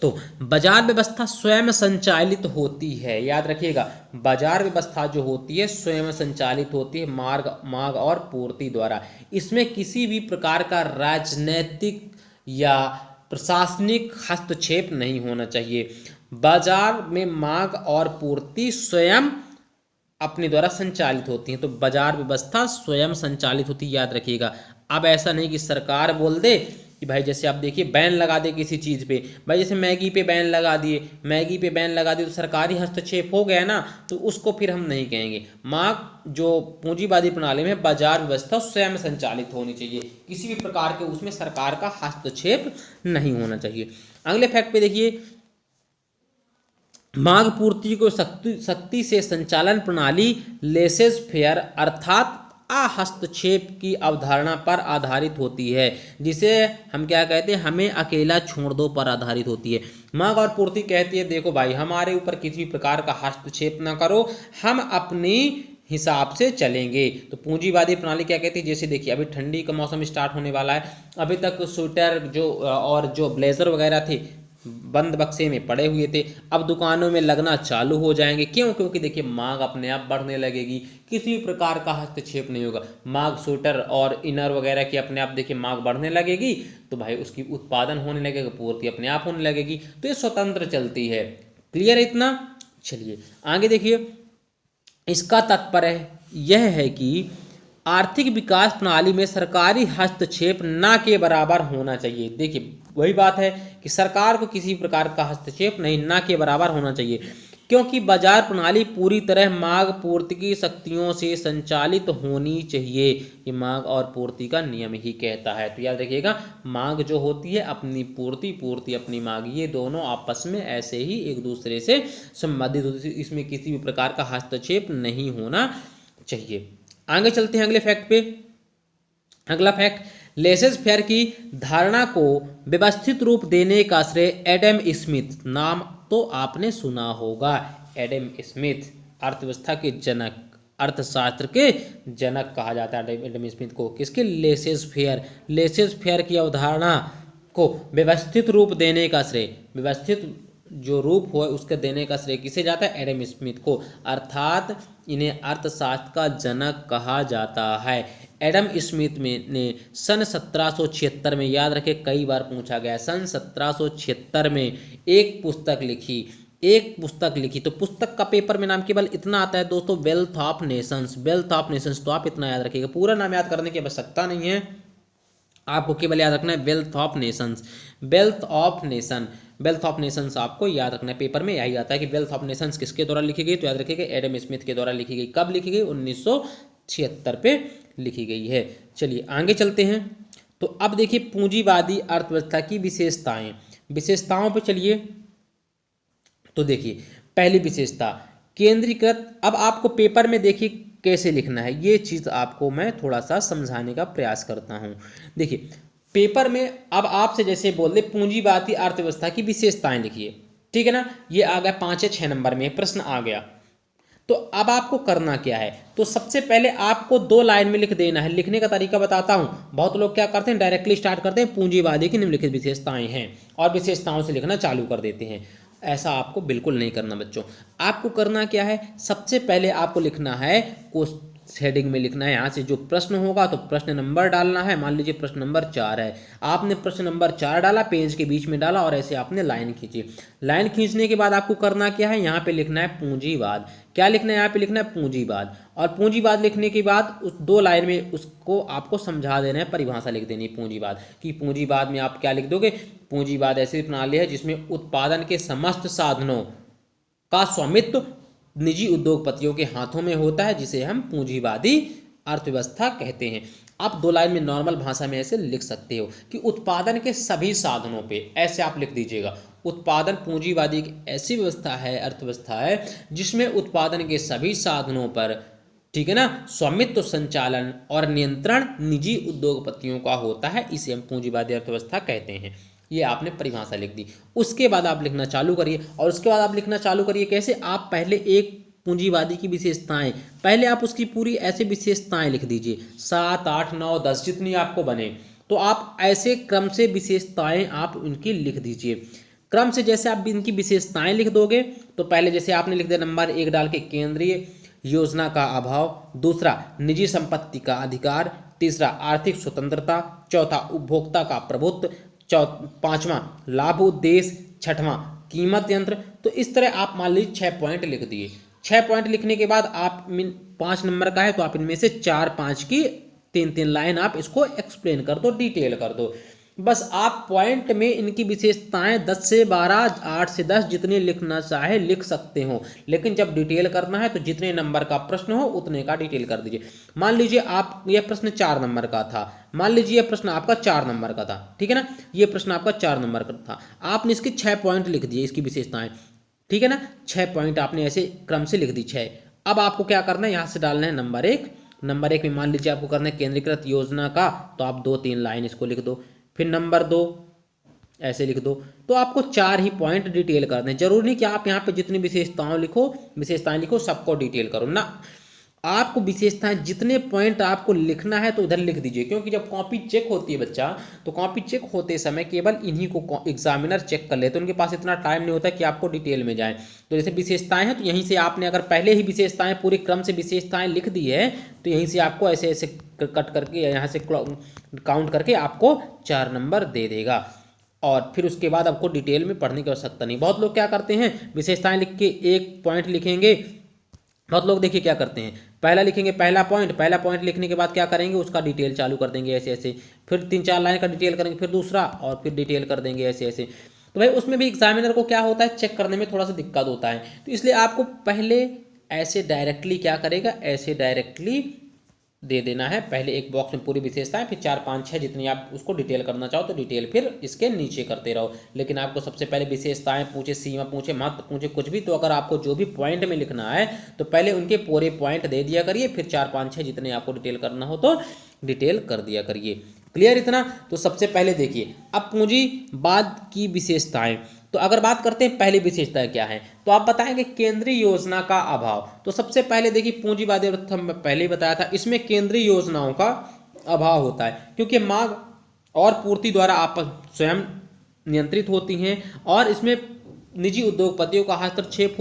तो बाजार व्यवस्था स्वयं संचालित होती है, याद रखिएगा, बाजार व्यवस्था जो होती है स्वयं संचालित होती है मांग और पूर्ति द्वारा। इसमें किसी भी प्रकार का राजनीतिक या प्रशासनिक हस्तक्षेप नहीं होना चाहिए। बाजार में मांग और पूर्ति स्वयं अपने द्वारा संचालित होती हैं, तो बाजार व्यवस्था स्वयं संचालित होती है, याद रखिएगा। अब ऐसा नहीं कि सरकार बोल दे कि भाई जैसे आप देखिए बैन लगा दे किसी चीज़ पे, भाई जैसे मैगी पे बैन लगा दिए, मैगी पे बैन लगा दिए तो सरकारी हस्तक्षेप हो गया ना, तो उसको फिर हम नहीं कहेंगे। मांग जो पूंजीवादी प्रणाली में बाजार व्यवस्था स्वयं संचालित होनी चाहिए, किसी भी प्रकार के उसमें सरकार का हस्तक्षेप नहीं होना चाहिए। अगले फैक्ट पे देखिए, मांग पूर्ति को सख्ती से संचालन प्रणाली लेसेस फेयर अर्थात हस्तक्षेप की अवधारणा पर आधारित होती है, जिसे हम क्या कहते हैं, हमें अकेला छोड़ दो पर आधारित होती है। मांग और पूर्ति कहती है देखो भाई हमारे ऊपर किसी भी प्रकार का हस्तक्षेप ना करो, हम अपनी हिसाब से चलेंगे। तो पूंजीवादी प्रणाली क्या कहती है, जैसे देखिए अभी ठंडी का मौसम स्टार्ट होने वाला है, अभी तक स्वेटर जो और जो ब्लेजर वगैरह थे बंद बक्से में पड़े हुए थे, अब दुकानों में लगना चालू हो जाएंगे। क्यों? क्योंकि देखिए मांग अपने आप बढ़ने लगेगी, किसी भी प्रकार का हस्तक्षेप नहीं होगा। मांग स्वेटर और इनर वगैरह की अपने आप देखिए मांग बढ़ने लगेगी, तो भाई उसकी उत्पादन होने लगेगा, पूर्ति अपने आप होने लगेगी, तो ये स्वतंत्र चलती है। क्लियर है इतना? चलिए आगे देखिए, इसका तात्पर्य यह है कि आर्थिक विकास प्रणाली में सरकारी हस्तक्षेप ना के बराबर होना चाहिए। देखिए वही बात है कि सरकार को किसी प्रकार का हस्तक्षेप नहीं, ना के बराबर होना चाहिए, क्योंकि बाजार प्रणाली पूरी तरह मांग पूर्ति की शक्तियों से संचालित होनी चाहिए। ये मांग और पूर्ति का नियम ही कहता है। तो याद रखिएगा, मांग जो होती है अपनी पूर्ति, पूर्ति अपनी मांग, ये दोनों आपस में ऐसे ही एक दूसरे से संबंधित होती है, इसमें किसी भी प्रकार का हस्तक्षेप नहीं होना चाहिए। आगे चलते हैं अगले फैक्ट पे। अगला फैक्ट, लेसेस फेयर की धारणा को व्यवस्थित रूप देने का श्रेय एडम स्मिथ, नाम तो आपने सुना होगा, एडम स्मिथ अर्थव्यवस्था के जनक, अर्थशास्त्र के जनक कहा जाता है एडम स्मिथ को। किसके? लेसेस फेयर, लेसेस फेयर की अवधारणा को व्यवस्थित रूप देने का श्रेय, व्यवस्थित जो रूप हो उसके देने का श्रेय किसे जाता है? एडम स्मिथ को, अर्थात इन्हें अर्थशास्त्र का जनक कहा जाता है। एडम स्मिथ ने सन 1776 में, याद रखे कई बार पूछा गया, सन 1776 में एक पुस्तक लिखी, तो पुस्तक का पेपर में नाम केवल इतना आता है दोस्तों, wealth of Nations, wealth of Nations. तो आप इतना याद रखिएगा, पूरा नाम याद करने की आवश्यकता नहीं है, आपको केवल याद रखना है wealth of Nations, wealth of nation, wealth of Nations आपको याद रखना है। पेपर में यही आता है कि वेल्थ ऑफ नेशंस किसके द्वारा लिखी गई, तो याद रखिएगा एडम स्मिथ के द्वारा लिखी गई। कब लिखी गई? 1976 पे लिखी गई है। चलिए आगे चलते हैं। तो अब देखिए पूंजीवादी अर्थव्यवस्था की विशेषताओं पे चलिए। तो देखिए पहली विशेषता केंद्रीकृत। अब आपको पेपर में देखिए कैसे लिखना है, ये चीज़ आपको मैं थोड़ा सा समझाने का प्रयास करता हूँ। देखिए पेपर में अब आपसे जैसे बोल दे पूंजीवादी अर्थव्यवस्था की विशेषताएं लिखिए, ठीक है ना, ये आ गया 5 या 6 नंबर में प्रश्न आ गया। तो अब आपको करना क्या है, तो सबसे पहले आपको 2 लाइन में लिख देना है। लिखने का तरीका बताता हूँ, बहुत लोग क्या करते हैं डायरेक्टली स्टार्ट करते हैं पूंजीवादी की निम्नलिखित विशेषताएं हैं और विशेषताओं से लिखना चालू कर देते हैं। ऐसा आपको बिल्कुल नहीं करना बच्चों। आपको करना क्या है, सबसे पहले आपको लिखना है हेडिंग में लिखना है, यहाँ से जो प्रश्न होगा तो प्रश्न नंबर डालना है। मान लीजिए प्रश्न नंबर 4 है, आपने प्रश्न नंबर 4 डाला, पेज के बीच में डाला और ऐसे आपने लाइन खींची। लाइन खींचने के बाद आपको करना क्या है, यहाँ पे लिखना है पूंजीवाद। क्या लिखना है? यहाँ पे लिखना है पूंजीवाद। और पूंजीवाद लिखने के बाद उस 2 लाइन में उसको आपको समझा देना है, परिभाषा लिख देनी है पूंजीवाद की। पूंजीवाद में आप क्या लिख दोगे? पूंजीवाद ऐसी प्रणाली है जिसमें उत्पादन के समस्त साधनों का स्वामित्व निजी उद्योगपतियों के हाथों में होता है, जिसे हम पूंजीवादी अर्थव्यवस्था कहते हैं। आप 2 लाइन में नॉर्मल भाषा में ऐसे लिख सकते हो कि उत्पादन के सभी साधनों पे, ऐसे आप लिख दीजिएगा। उत्पादन पूंजीवादी एक ऐसी व्यवस्था है, अर्थव्यवस्था है, जिसमें उत्पादन के सभी साधनों पर, ठीक है ना, स्वामित्व, संचालन और नियंत्रण निजी उद्योगपतियों का होता है। इसे हम पूंजीवादी अर्थव्यवस्था कहते हैं। ये आपने परिभाषा लिख दी। उसके बाद आप लिखना चालू करिए, और उसके बाद आप लिखना चालू करिए कैसे, आप पहले एक पूंजीवादी की विशेषताएं, पहले आप उसकी पूरी ऐसे विशेषताएं लिख दीजिए, 7, 8, 9, 10 जितनी आपको बने, तो आप ऐसे क्रम से विशेषताएं आप उनकी लिख दीजिए। क्रम से जैसे आप इनकी विशेषताएं लिख दोगे, तो पहले जैसे आपने लिख दिया नंबर 1 डाल के केंद्रीय योजना का अभाव, दूसरा निजी संपत्ति का अधिकार, तीसरा आर्थिक स्वतंत्रता, चौथा उपभोक्ता का प्रभुत्व, पांचवा लाभ उद्देश्य, छठवां कीमत यंत्र। तो इस तरह आप मान लीजिए 6 पॉइंट लिख दिए। 6 पॉइंट लिखने के बाद आप 5 नंबर का है तो आप इनमें से 4, 5 की 3-3 लाइन आप इसको एक्सप्लेन कर दो, डिटेल कर दो। बस आप पॉइंट में इनकी विशेषताएं 10 से 12, 8 से 10 जितनी लिखना चाहे लिख सकते हो, लेकिन जब डिटेल करना है तो जितने नंबर का प्रश्न हो उतने का डिटेल कर दीजिए। मान लीजिए आप यह प्रश्न 4 नंबर का था, मान लीजिए यह प्रश्न आपका 4 नंबर का था, ठीक है ना, ये प्रश्न आपका 4 नंबर का था, आपने इसके 6 पॉइंट लिख दिए, इसकी विशेषताएं, ठीक है ना, 6 पॉइंट आपने ऐसे क्रम से लिख दी 6। अब आपको क्या करना है, यहाँ से डालना है नंबर 1। नंबर 1 में मान लीजिए आपको करना है केंद्रीकृत योजना का, तो आप 2-3 लाइन इसको लिख दो। फिर नंबर 2 ऐसे लिख दो। तो आपको 4 ही पॉइंट डिटेल करने, जरूरी नहीं कि आप यहाँ पे जितनी विशेषताएं लिखो सबको डिटेल करो ना, आपको विशेषताएं जितने पॉइंट आपको लिखना है तो उधर लिख दीजिए, क्योंकि जब कॉपी चेक होती है बच्चा, तो कॉपी चेक होते समय केवल इन्हीं को एग्जामिनर चेक कर लेते हैं, उनके पास इतना टाइम नहीं होता कि आपको डिटेल में जाए। तो जैसे विशेषताएं हैं तो यहीं से आपने अगर पहले ही विशेषताएं पूरे क्रम से विशेषताएं लिख दी है तो यहीं से आपको ऐसे ऐसे कट करके यहाँ से काउंट करके आपको 4 नंबर दे देगा, और फिर उसके बाद आपको डिटेल में पढ़ने की आवश्यकता नहीं। बहुत लोग क्या करते हैं, विशेषताएं लिख के एक पॉइंट लिखेंगे, बहुत लोग देखिए क्या करते हैं, पहला लिखेंगे पहला पॉइंट लिखने के बाद क्या करेंगे, उसका डिटेल चालू कर देंगे ऐसे ऐसे, फिर 3-4 लाइन का डिटेल करेंगे, फिर दूसरा, और फिर डिटेल कर देंगे ऐसे ऐसे। तो भाई उसमें भी एग्जामिनर को क्या होता है, चेक करने में थोड़ा सा दिक्कत होता है, तो इसलिए आपको पहले ऐसे डायरेक्टली क्या करेगा, ऐसे डायरेक्टली दे देना है, पहले एक बॉक्स में पूरी विशेषताएं, फिर 4, 5, 6 जितनी आप उसको डिटेल करना चाहो तो डिटेल फिर इसके नीचे करते रहो। लेकिन आपको सबसे पहले विशेषताएं पूछे, सीमा पूछे, महत्व पूछे, कुछ भी, तो अगर आपको जो भी पॉइंट में लिखना है तो पहले उनके पूरे पॉइंट दे दिया करिए, फिर 4, 5, 6 जितने आपको डिटेल करना हो तो डिटेल कर दिया करिए। क्लियर इतना? तो सबसे पहले देखिए अब पूंजीवाद की विशेषताएं, तो अगर बात करते हैं पहली विशेषता क्या है, तो आप बताएंगे केंद्रीय योजना का अभाव। तो सबसे पहले देखिए पूंजीवादी अर्थव्यवस्था में पहले ही बताया था, इसमें केंद्रीय योजनाओं का अभाव होता है, क्योंकि मांग और पूर्ति द्वारा आप स्वयं नियंत्रित होती हैं, और इसमें निजी उद्योगपतियों का हस्तक्षेप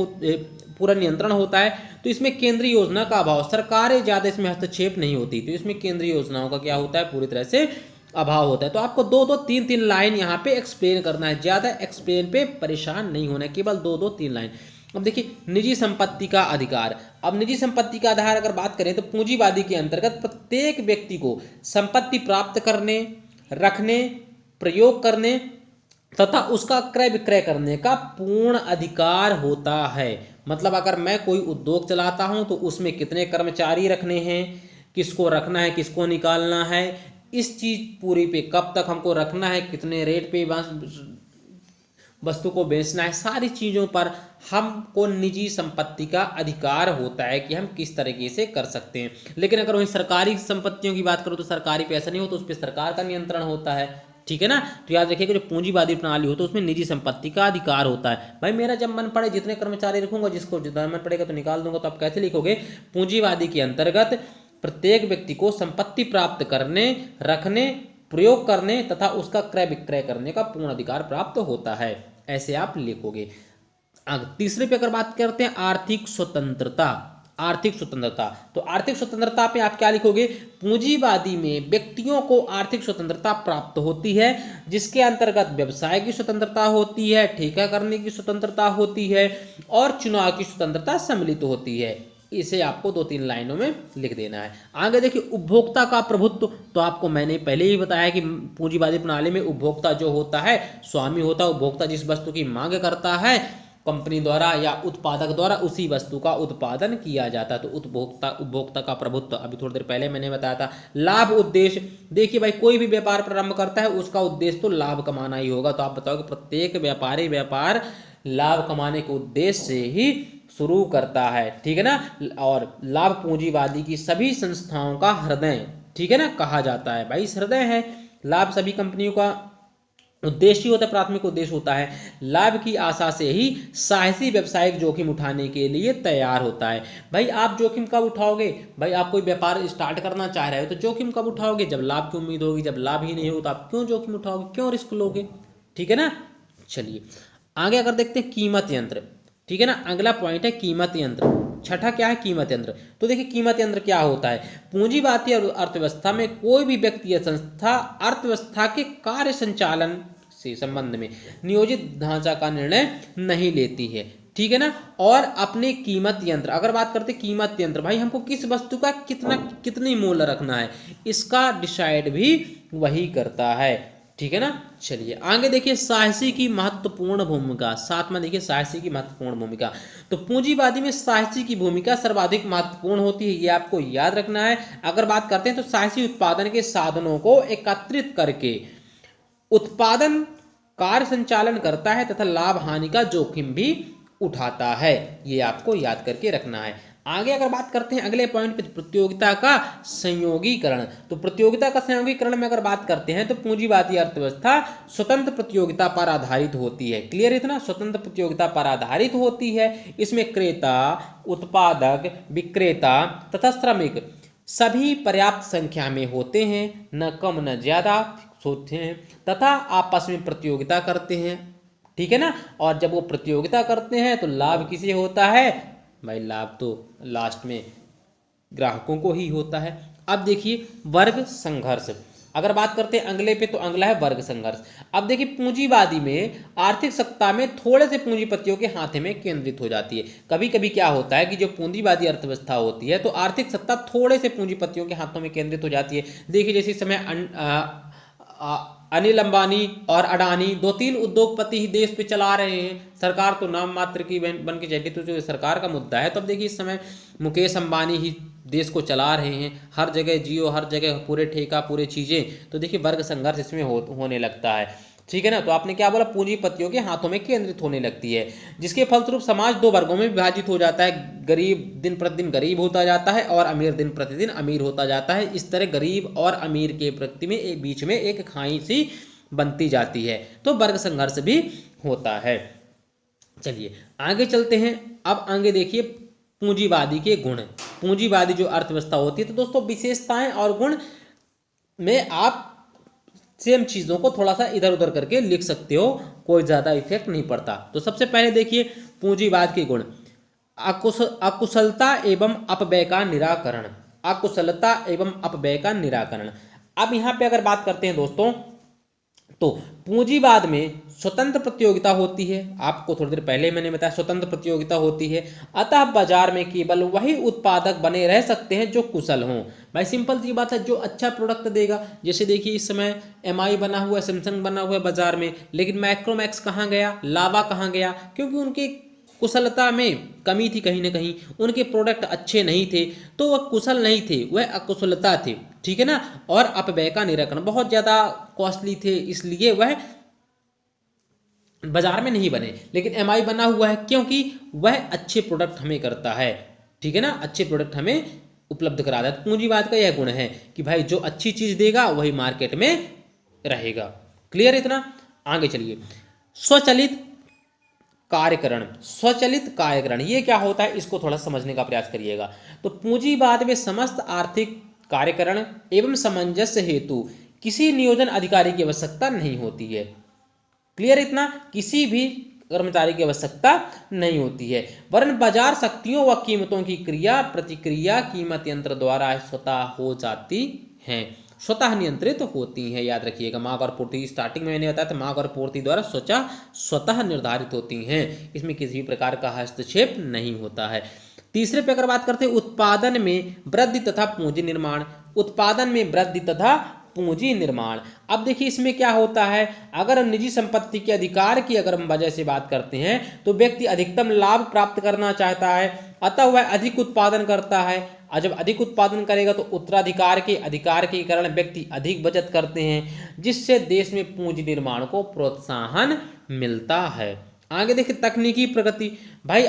पूरा नियंत्रण होता है। तो इसमें केंद्रीय योजना का अभाव, सरकारें ज़्यादा इसमें हस्तक्षेप नहीं होती, तो इसमें केंद्रीय योजनाओं का क्या होता है, पूरी तरह से अभाव होता है। तो आपको 2-2, 3-3 लाइन यहाँ पे एक्सप्लेन करना है, ज़्यादा एक्सप्लेन पे परेशान नहीं होना है, केवल 2-2, 3 लाइन। अब देखिए निजी संपत्ति का अधिकार, अब निजी संपत्ति का आधार अगर बात करें तो पूंजीवादी के अंतर्गत प्रत्येक व्यक्ति को संपत्ति प्राप्त करने, रखने, प्रयोग करने तथा उसका क्रय विक्रय करने का पूर्ण अधिकार होता है। मतलब अगर मैं कोई उद्योग चलाता हूं तो उसमें कितने कर्मचारी रखने हैं, किसको रखना है, किसको निकालना है, इस चीज पूरी पे कब तक हमको रखना है, कितने रेट पे वस्तु को बेचना है, सारी चीजों पर हमको निजी संपत्ति का अधिकार होता है कि हम किस तरीके से कर सकते हैं। लेकिन अगर वहीं सरकारी संपत्तियों की बात करो तो सरकारी पे ऐसा नहीं होता, उस पर सरकार का नियंत्रण होता है, ठीक है ना। तो याद रखिएगा जो पूंजीवादी प्रणाली हो तो उसमें निजी संपत्ति का अधिकार होता है। भाई मेरा जब मन पड़े जितने कर्मचारी रखूंगा, जिसको जितना मन पड़ेगा तो निकाल दूंगा, तो आप कैसे लिखोगे, पूंजीवादी के अंतर्गत प्रत्येक व्यक्ति को संपत्ति प्राप्त करने, रखने, प्रयोग करने तथा उसका क्रय विक्रय करने का पूर्ण अधिकार प्राप्त होता है, ऐसे आप लिखोगे। तीसरे पे अगर बात करते हैं आर्थिक स्वतंत्रता, आर्थिक स्वतंत्रता, तो आर्थिक स्वतंत्रता पे आप क्या लिखोगे, पूंजीवादी में व्यक्तियों को आर्थिक स्वतंत्रता प्राप्त होती है, जिसके अंतर्गत व्यवसाय की स्वतंत्रता होती है, ठेका करने की स्वतंत्रता होती है और चुनाव की स्वतंत्रता सम्मिलित होती है। इसे आपको 2-3 लाइनों में लिख देना है। आगे देखिए उपभोक्ता का प्रभुत्व, तो आपको मैंने पहले ही बताया कि पूंजीवादी प्रणाली में उपभोक्ता जो होता है स्वामी होता है, उपभोक्ता जिस वस्तु की मांग करता है कंपनी द्वारा या उत्पादक द्वारा उसी वस्तु का उत्पादन किया जाता है। तो उपभोक्ता का प्रभुत्व, अभी थोड़ी देर पहले मैंने बताया था। लाभ उद्देश्य, देखिए भाई कोई भी व्यापार प्रारंभ करता है उसका उद्देश्य तो लाभ कमाना ही होगा। तो आप बताओ कि प्रत्येक व्यापारी व्यापार लाभ कमाने के उद्देश्य से ही शुरू करता है, ठीक है ना। और लाभ पूंजीवादी की सभी संस्थाओं का हृदय, ठीक है ना, कहा जाता है। भाई हृदय है, लाभ सभी कंपनियों का उद्देश्य होता है, प्राथमिक उद्देश्य होता है। लाभ की आशा से ही साहसी व्यावसायिक जोखिम उठाने के लिए तैयार होता है। भाई आप जोखिम कब उठाओगे? भाई आप कोई व्यापार स्टार्ट करना चाह रहे हो तो जोखिम कब उठाओगे? जब लाभ की उम्मीद होगी। जब लाभ ही नहीं हो तो आप क्यों जोखिम उठाओगे, क्यों रिस्क लोगे, ठीक है ना। चलिए आगे अगर देखते हैं कीमत यंत्र, ठीक है ना। अगला पॉइंट है कीमत यंत्र। छठा क्या है? कीमत यंत्र। तो देखिए कीमत यंत्र क्या होता है। पूंजीवादी अर्थव्यवस्था में कोई भी व्यक्ति या संस्था अर्थव्यवस्था के कार्य संचालन से संबंध में नियोजित ढांचा का निर्णय नहीं लेती है, ठीक है ना। और अपने कीमत यंत्र, अगर बात करते कीमत यंत्र, भाई हमको किस वस्तु का कितनी मूल्य रखना है, इसका डिसाइड भी वही करता है, ठीक है ना। चलिए आगे देखिए साहसी की महत्वपूर्ण भूमिका। साथ में देखिए साहसी की महत्वपूर्ण भूमिका। तो पूंजीवादी में साहसी की भूमिका सर्वाधिक महत्वपूर्ण होती है, ये आपको याद रखना है। अगर बात करते हैं तो साहसी उत्पादन के साधनों को एकत्रित करके उत्पादन कार्य संचालन करता है तथा लाभ हानि का जोखिम भी उठाता है, ये आपको याद करके रखना है। आगे अगर बात करते हैं अगले पॉइंट पे, प्रतियोगिता का संयोगीकरण। तो प्रतियोगिता का संयोगीकरण में अगर बात करते हैं तो पूंजीवादी अर्थव्यवस्था स्वतंत्र प्रतियोगिता पर आधारित होती है। क्लियर इतना? स्वतंत्र प्रतियोगिता पर आधारित होती है। इसमें क्रेता, उत्पादक, विक्रेता तथा श्रमिक सभी पर्याप्त संख्या में होते हैं, न कम न ज्यादा होते हैं, तथा आपस में प्रतियोगिता करते हैं, ठीक है ना। और जब वो प्रतियोगिता करते हैं तो लाभ किसे होता है? भाई लाभ तो लास्ट में ग्राहकों को ही होता है। अब देखिए वर्ग संघर्ष, अगर बात करते हैं अगले पे तो अगला है वर्ग संघर्ष। अब देखिए पूंजीवादी में आर्थिक सत्ता में थोड़े से पूंजीपतियों के हाथ में केंद्रित हो जाती है। कभी कभी क्या होता है कि जो पूंजीवादी अर्थव्यवस्था होती है तो आर्थिक सत्ता थोड़े से पूंजीपतियों के हाथों में केंद्रित हो जाती है। देखिए जैसे इस समय अनिल अंबानी और अडानी 2-3 उद्योगपति ही देश पे चला रहे हैं, सरकार तो नाम मात्र की बन के चली, तो जो सरकार का मुद्दा है। तो अब देखिए इस समय मुकेश अंबानी ही देश को चला रहे हैं, हर जगह जियो, हर जगह पूरे ठेका, पूरे चीज़ें। तो देखिए वर्ग संघर्ष इसमें होने लगता है, ठीक है ना। तो आपने क्या बोला? पूंजीपतियों के हाथों में केंद्रित होने लगती है, जिसके फलस्वरूप समाज 2 वर्गों में विभाजित हो जाता है। गरीब दिन प्रतिदिन गरीब होता जाता है और अमीर दिन प्रतिदिन अमीर होता जाता है। इस तरह गरीब और अमीर के प्रति में बीच में एक खाई सी बनती जाती है, तो वर्ग संघर्ष भी होता है। चलिए आगे चलते हैं। अब आगे देखिए पूंजीवादी के गुण। पूंजीवादी जो अर्थव्यवस्था होती है, तो दोस्तों विशेषताएं और गुण में आप सेम चीज़ों को थोड़ा सा इधर उधर करके लिख सकते हो, कोई ज़्यादा इफेक्ट नहीं पड़ता। तो सबसे पहले देखिए पूंजीवाद के गुण। अकुशलता एवं अपव्यय का निराकरण। अकुशलता एवं अपव्यय का निराकरण। अब यहाँ पे अगर बात करते हैं दोस्तों, तो पूंजीवाद में स्वतंत्र प्रतियोगिता होती है। आपको थोड़ी देर पहले मैंने बताया स्वतंत्र प्रतियोगिता होती है, अतः बाजार में केवल वही उत्पादक बने रह सकते हैं जो कुशल हों। भाई सिंपल सी बात है, जो अच्छा प्रोडक्ट देगा। जैसे देखिए इस समय MI बना हुआ है, सैमसंग बना हुआ है बाजार में, लेकिन मैक्रोमैक्स कहाँ गया, लावा कहाँ गया? क्योंकि उनके कुशलता में कमी थी, कहीं ना कहीं उनके प्रोडक्ट अच्छे नहीं थे, तो वह कुशल नहीं थे, वह अकुशलता थे, ठीक है ना। और अपव्यय का निराकरण, बहुत ज़्यादा कॉस्टली थे, इसलिए वह बाजार में नहीं बने। लेकिन MI बना हुआ है क्योंकि वह अच्छे प्रोडक्ट हमें करता है, ठीक है ना, अच्छे प्रोडक्ट हमें उपलब्ध कराता है। पूंजीवाद का यह गुण है कि भाई जो अच्छी चीज़ देगा वही मार्केट में रहेगा। क्लियर इतना? आगे चलिए। स्वचालित कार्यकरण। स्वचालित कार्यकरण ये क्या होता है, इसको थोड़ा समझने का प्रयास करिएगा। तो पूंजीवाद में समस्त आर्थिक कार्यकरण एवं सामंजस्य हेतु किसी नियोजन अधिकारी की आवश्यकता नहीं होती है। क्लियर इतना? किसी भी कर्मचारी की आवश्यकता नहीं होती है, वरन बाजार शक्तियों व कीमतों की क्रिया प्रतिक्रिया कीमत यंत्र द्वारा स्वतः हो जाती हैं, स्वतः नियंत्रित होती हैं। याद रखिएगा, मांग और पूर्ति, स्टार्टिंग में मैंने बताया था, मांग और पूर्ति द्वारा स्वतः निर्धारित होती हैं, इसमें किसी भी प्रकार का हस्तक्षेप नहीं होता है। तीसरे पे अगर बात करते हैं उत्पादन में वृद्धि तथा पूंजी निर्माण। उत्पादन में वृद्धि तथा पूंजी निर्माण। अब देखिए इसमें क्या होता है, अगर हम निजी संपत्ति के अधिकार की अगर हम वजह से बात करते हैं तो व्यक्ति अधिकतम लाभ प्राप्त करना चाहता है, अतः वह अधिक उत्पादन करता है, और जब अधिक उत्पादन करेगा तो उत्तराधिकार के अधिकार के कारण व्यक्ति अधिक बचत करते हैं, जिससे देश में पूंजी निर्माण को प्रोत्साहन मिलता है। आगे देखिए तकनीकी प्रगति। भाई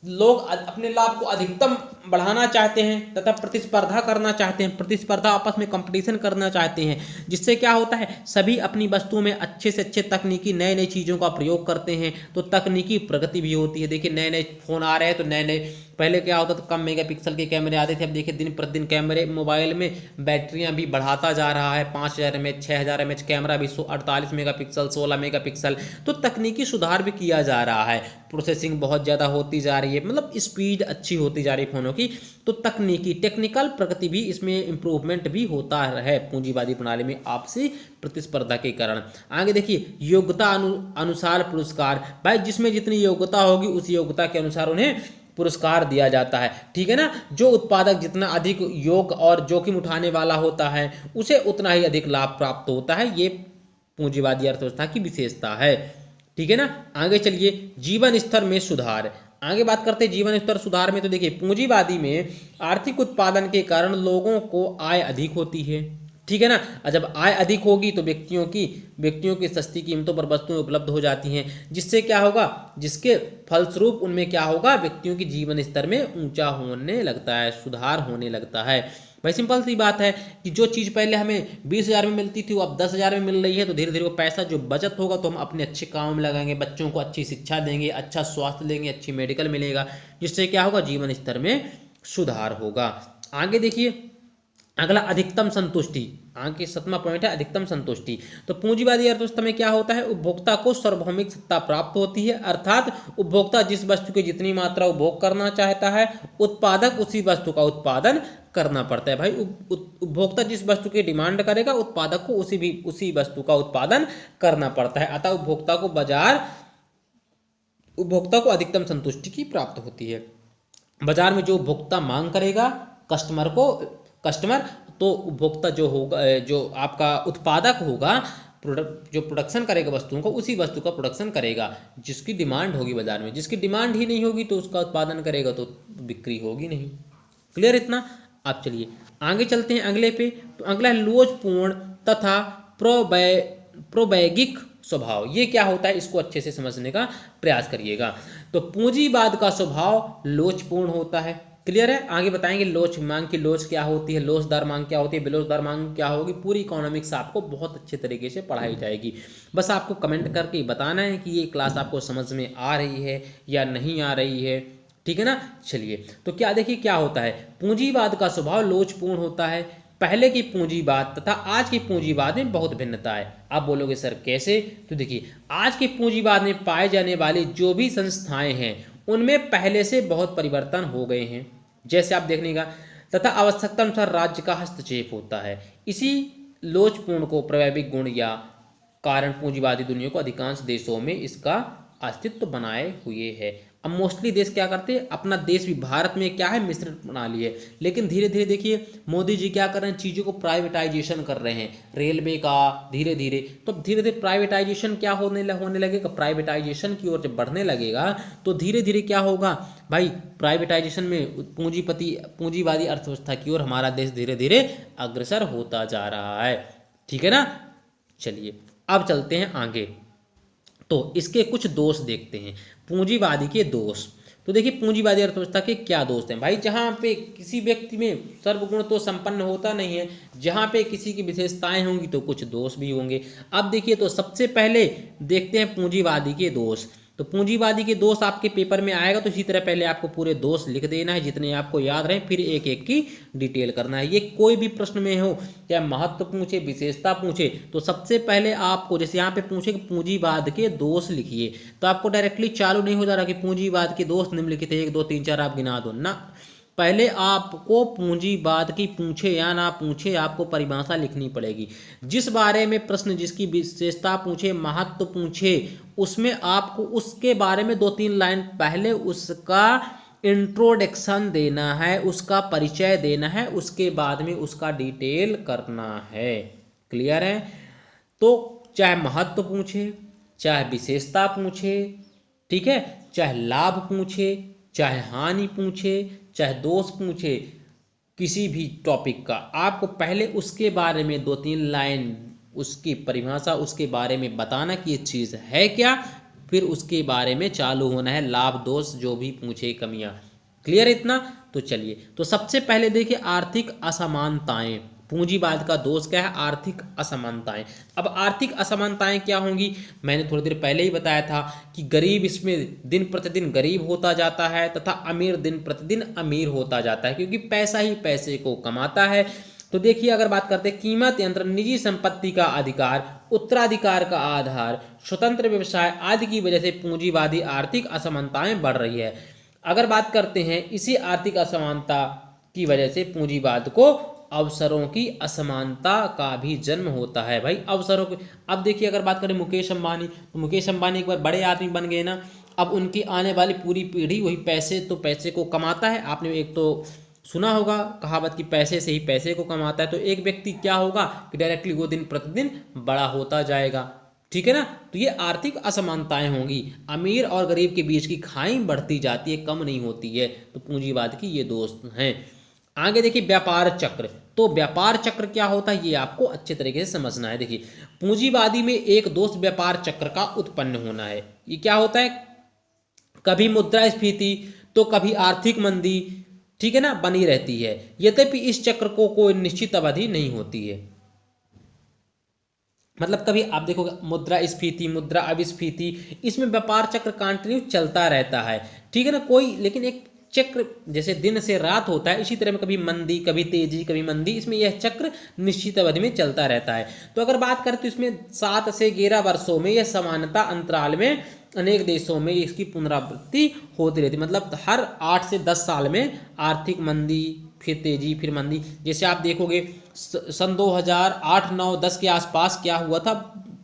लोग अपने लाभ को अधिकतम बढ़ाना चाहते हैं तथा प्रतिस्पर्धा करना चाहते हैं, प्रतिस्पर्धा आपस में कंपटीशन करना चाहते हैं, जिससे क्या होता है सभी अपनी वस्तुओं में अच्छे से अच्छे तकनीकी नए नए चीज़ों का प्रयोग करते हैं, तो तकनीकी प्रगति भी होती है। देखिए नए नए फ़ोन आ रहे हैं तो नए नए, पहले क्या होता था कम मेगापिक्सल के कैमरे आते थे, अब देखिए दिन प्रतिदिन कैमरे मोबाइल में बैटरियां भी बढ़ाता जा रहा है, 5000 mAh 6000 mAh कैमरा भी 48 मेगापिक्सल 16 मेगापिक्सल, तो तकनीकी सुधार भी किया जा रहा है, प्रोसेसिंग बहुत ज़्यादा होती जा रही है, मतलब स्पीड अच्छी होती जा रही है फ़ोनों की, तो तकनीकी टेक्निकल प्रगति भी इसमें इम्प्रूवमेंट भी होता है पूंजीवादी प्रणाली में आपसी प्रतिस्पर्धा के कारण। आगे देखिए योग्यता अनुसार पुरस्कार। भाई जिसमें जितनी योग्यता होगी उस योग्यता के अनुसार उन्हें पुरस्कार दिया जाता है, ठीक है ना। जो उत्पादक जितना अधिक योग्य और जोखिम उठाने वाला होता है उसे उतना ही अधिक लाभ प्राप्त होता है, ये पूंजीवादी अर्थव्यवस्था की विशेषता है, ठीक है ना। आगे चलिए जीवन स्तर में सुधार। आगे बात करते हैं जीवन स्तर सुधार में। तो देखिए पूंजीवादी में आर्थिक उत्पादन के कारण लोगों को आय अधिक होती है, ठीक है ना। और जब आय अधिक होगी तो व्यक्तियों की सस्ती कीमतों पर वस्तुएं उपलब्ध हो जाती हैं, जिससे क्या होगा, जिसके फलस्वरूप उनमें क्या होगा, व्यक्तियों की जीवन स्तर में ऊंचा होने लगता है, सुधार होने लगता है। भाई सिंपल सी बात है कि जो चीज़ पहले हमें 20,000 में मिलती थी वो अब 10,000 में मिल रही है, तो धीरे धीरे वो पैसा जो बचत होगा तो हम अपने अच्छे काम में लगाएंगे, बच्चों को अच्छी शिक्षा देंगे, अच्छा स्वास्थ्य देंगे, अच्छी मेडिकल मिलेगा, जिससे क्या होगा जीवन स्तर में सुधार होगा। आगे देखिए अगला अधिकतम संतुष्टि। आगे 7वां पॉइंट है अधिकतम संतुष्टि। तो पूंजीवादी अर्थव्यवस्था में क्या होता है, उपभोक्ता को सार्वभौमिक सत्ता प्राप्त होती है, अर्थात उपभोक्ता जिस वस्तु की जितनी मात्रा उपभोग करना चाहता है उत्पादक उसी वस्तु का उत्पादन करना पड़ता है। भाई उपभोक्ता जिस वस्तु की डिमांड करेगा उत्पादक को उसी वस्तु का उत्पादन करना पड़ता है, अतः उपभोक्ता को अधिकतम संतुष्टि की प्राप्त होती है। बाजार में जो उपभोक्ता मांग करेगा कस्टमर तो उपभोक्ता जो होगा, जो आपका उत्पादक होगा, जो प्रोडक्शन करेगा वस्तुओं को, उसी वस्तु का प्रोडक्शन करेगा जिसकी डिमांड होगी बाजार में। जिसकी डिमांड ही नहीं होगी तो उसका उत्पादन करेगा तो बिक्री होगी नहीं। क्लियर इतना। आप चलिए आगे चलते हैं अगले पे। तो अगला है लोचपूर्ण तथा प्रोवैगिक स्वभाव। ये क्या होता है इसको अच्छे से समझने का प्रयास करिएगा। तो पूंजीवाद का स्वभाव लोचपूर्ण होता है। क्लियर है। आगे बताएंगे लोच मांग की लोच क्या होती है, लोचदार मांग क्या होती है, बेलोचदार मांग क्या होगी, पूरी इकोनॉमिक्स आपको बहुत अच्छे तरीके से पढ़ाई जाएगी। बस आपको कमेंट करके बताना है कि ये क्लास आपको समझ में आ रही है या नहीं आ रही है, ठीक है ना। चलिए तो क्या देखिए क्या होता है, पूंजीवाद का स्वभाव लोचपूर्ण होता है। पहले की पूंजीवाद तथा आज की पूंजीवाद में बहुत भिन्नता है। आप बोलोगे सर कैसे, तो देखिए आज के पूंजीवाद में पाए जाने वाली जो भी संस्थाएं हैं उनमें पहले से बहुत परिवर्तन हो गए हैं, जैसे आप देखने का, तथा आवश्यकता अनुसार राज्य का हस्तक्षेप होता है। इसी लोचपूर्ण को प्रवैगिक गुण या कारण पूंजीवादी दुनिया को अधिकांश देशों में इसका अस्तित्व बनाए हुए है। अब मोस्टली देश क्या करते हैं, अपना देश भी भारत में क्या है मिश्रित प्रणाली है, लेकिन धीरे धीरे देखिए मोदी जी क्या कर रहे हैं, चीज़ों को प्राइवेटाइजेशन कर रहे हैं, रेलवे का धीरे धीरे। तो धीरे धीरे प्राइवेटाइजेशन क्या होने लगेगा, प्राइवेटाइजेशन की ओर जब बढ़ने लगेगा तो धीरे धीरे क्या होगा भाई, प्राइवेटाइजेशन में पूंजीवादी अर्थव्यवस्था की ओर हमारा देश धीरे धीरे अग्रसर होता जा रहा है, ठीक है ना। चलिए अब चलते हैं आगे। तो इसके कुछ दोष देखते हैं, पूंजीवादी के दोष। तो देखिए पूंजीवादी अर्थव्यवस्था के क्या दोष हैं भाई, जहाँ पे किसी व्यक्ति में सर्वगुण तो संपन्न होता नहीं है, जहाँ पे किसी की विशेषताएं होंगी तो कुछ दोष भी होंगे। अब देखिए तो सबसे पहले देखते हैं पूंजीवादी के दोष। तो पूंजीवादी के दोष आपके पेपर में आएगा, तो इसी तरह पहले आपको पूरे दोष लिख देना है जितने आपको याद रहे, फिर एक एक की डिटेल करना है। ये कोई भी प्रश्न में हो, चाहे महत्व पूछे विशेषता पूछे, तो सबसे पहले आपको जैसे यहाँ पे पूछे कि पूंजीवाद के दोष लिखिए, तो आपको डायरेक्टली चालू नहीं हो जा रहा कि पूंजीवाद के दोष निम्नलिखित 1 2 3 4 आप गिना दो ना। पहले आपको पूंजीवाद की पूछे या ना पूछे आपको परिभाषा लिखनी पड़ेगी। जिस बारे में प्रश्न, जिसकी विशेषता पूछे, महत्व पूछे, उसमें आपको उसके बारे में 2-3 लाइन पहले उसका इंट्रोडक्शन देना है, उसका परिचय देना है, उसके बाद में उसका डिटेल करना है, क्लियर है। तो चाहे महत्व पूछे, चाहे विशेषता पूछे, ठीक है, चाहे लाभ पूछे, चाहे हानि पूछे, चाहे दोष पूछे, किसी भी टॉपिक का आपको पहले उसके बारे में 2-3 लाइन उसकी परिभाषा, उसके बारे में बताना कि ये चीज़ है क्या, फिर उसके बारे में चालू होना है लाभ दोष जो भी पूछे, कमियां। क्लियर इतना? तो चलिए, तो सबसे पहले देखिए आर्थिक असमानताएं। पूंजीवाद का दोष क्या है? आर्थिक असमानताएं। अब आर्थिक असमानताएं क्या होंगी? मैंने थोड़ी देर पहले ही बताया था कि गरीब इसमें दिन प्रतिदिन गरीब होता जाता है तथा अमीर दिन प्रतिदिन अमीर होता जाता है, क्योंकि पैसा ही पैसे को कमाता है। तो देखिए, अगर बात करते हैं कीमत नियंत्रण, निजी संपत्ति का अधिकार, उत्तराधिकार का आधार, स्वतंत्र व्यवसाय आदि की वजह से पूंजीवादी आर्थिक असमानताएं बढ़ रही है। अगर बात करते हैं इसी आर्थिक असमानता की वजह से पूंजीवाद को अवसरों की असमानता का भी जन्म होता है। भाई अवसरों की, अब देखिए अगर बात करें मुकेश अंबानी, तो मुकेश अंबानी एक बार बड़े आदमी बन गए ना, अब उनकी आने वाली पूरी पीढ़ी वही पैसे को कमाता है। आपने एक तो सुना होगा कहावत कि पैसे से ही पैसे को कमाता है। तो एक व्यक्ति क्या होगा कि डायरेक्टली वो दिन प्रतिदिन बड़ा होता जाएगा, ठीक है ना। तो ये आर्थिक असमानताएं होंगी, अमीर और गरीब के बीच की खाई बढ़ती जाती है, कम नहीं होती है। तो पूंजीवाद की ये दोस्त हैं। आगे देखिए व्यापार चक्र। तो व्यापार चक्र क्या होता है ये आपको अच्छे तरीके से समझना है। देखिए पूंजीवादी में एक दोष व्यापार चक्र का उत्पन्न होना है। ये क्या होता है? कभी मुद्रास्फीति तो कभी आर्थिक मंदी, ठीक है ना, बनी रहती है। यद्यपि इस चक्र को कोई निश्चित अवधि नहीं होती है। मतलब कभी आप देखोगे मुद्रास्फीति, मुद्रा अभिस्फीति, इसमें व्यापार चक्र कंटिन्यू चलता रहता है, ठीक है ना। कोई लेकिन एक चक्र जैसे दिन से रात होता है, इसी तरह में कभी मंदी, कभी तेजी, कभी मंदी, इसमें यह चक्र निश्चित अवधि में चलता रहता है। तो अगर बात करें तो इसमें 7 से 11 वर्षों में यह समानता अंतराल में अनेक देशों में इसकी पुनरावृत्ति होती रहती है। मतलब हर 8 से 10 साल में आर्थिक मंदी, फिर तेजी, फिर मंदी। जैसे आप देखोगे सन 2008, 9, 10 के आसपास क्या हुआ था,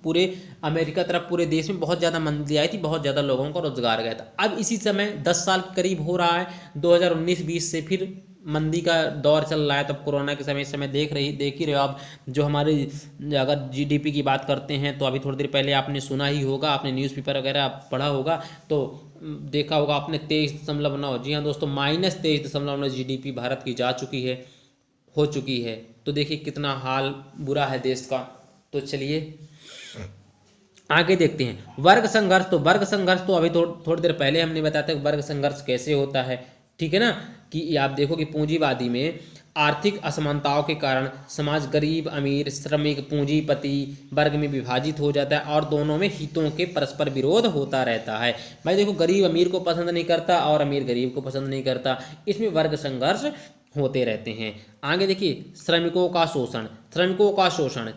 पूरे अमेरिका तरफ पूरे देश में बहुत ज़्यादा मंदी आई थी, बहुत ज़्यादा लोगों को रोजगार गया था। अब इसी समय 10 साल के करीब हो रहा है, 2019-20 से फिर मंदी का दौर चल रहा है। तब कोरोना के समय, इस समय देख ही रहे हो आप, जो हमारे अगर जीडीपी की बात करते हैं तो अभी थोड़ी देर पहले आपने सुना ही होगा, आपने न्यूज़पेपर वगैरह पढ़ा होगा तो देखा होगा आपने 23.9, जी हाँ दोस्तों, -23.9 जीडीपी भारत की जा चुकी है, हो चुकी है। तो देखिए कितना हाल बुरा है देश का। तो चलिए आगे देखते हैं वर्ग संघर्ष। तो वर्ग संघर्ष तो अभी थोड़ी देर पहले हमने बताया था वर्ग संघर्ष कैसे होता है, ठीक है ना। कि आप देखो कि पूंजीवादी में आर्थिक असमानताओं के कारण समाज गरीब अमीर, श्रमिक, पूंजीपति वर्ग में विभाजित हो जाता है और दोनों में हितों के परस्पर विरोध होता रहता है। भाई देखो, गरीब अमीर को पसंद नहीं करता और अमीर गरीब को पसंद नहीं करता, इसमें वर्ग संघर्ष होते रहते हैं। आगे देखिए श्रमिकों का शोषण। श्रमिकों का शोषण,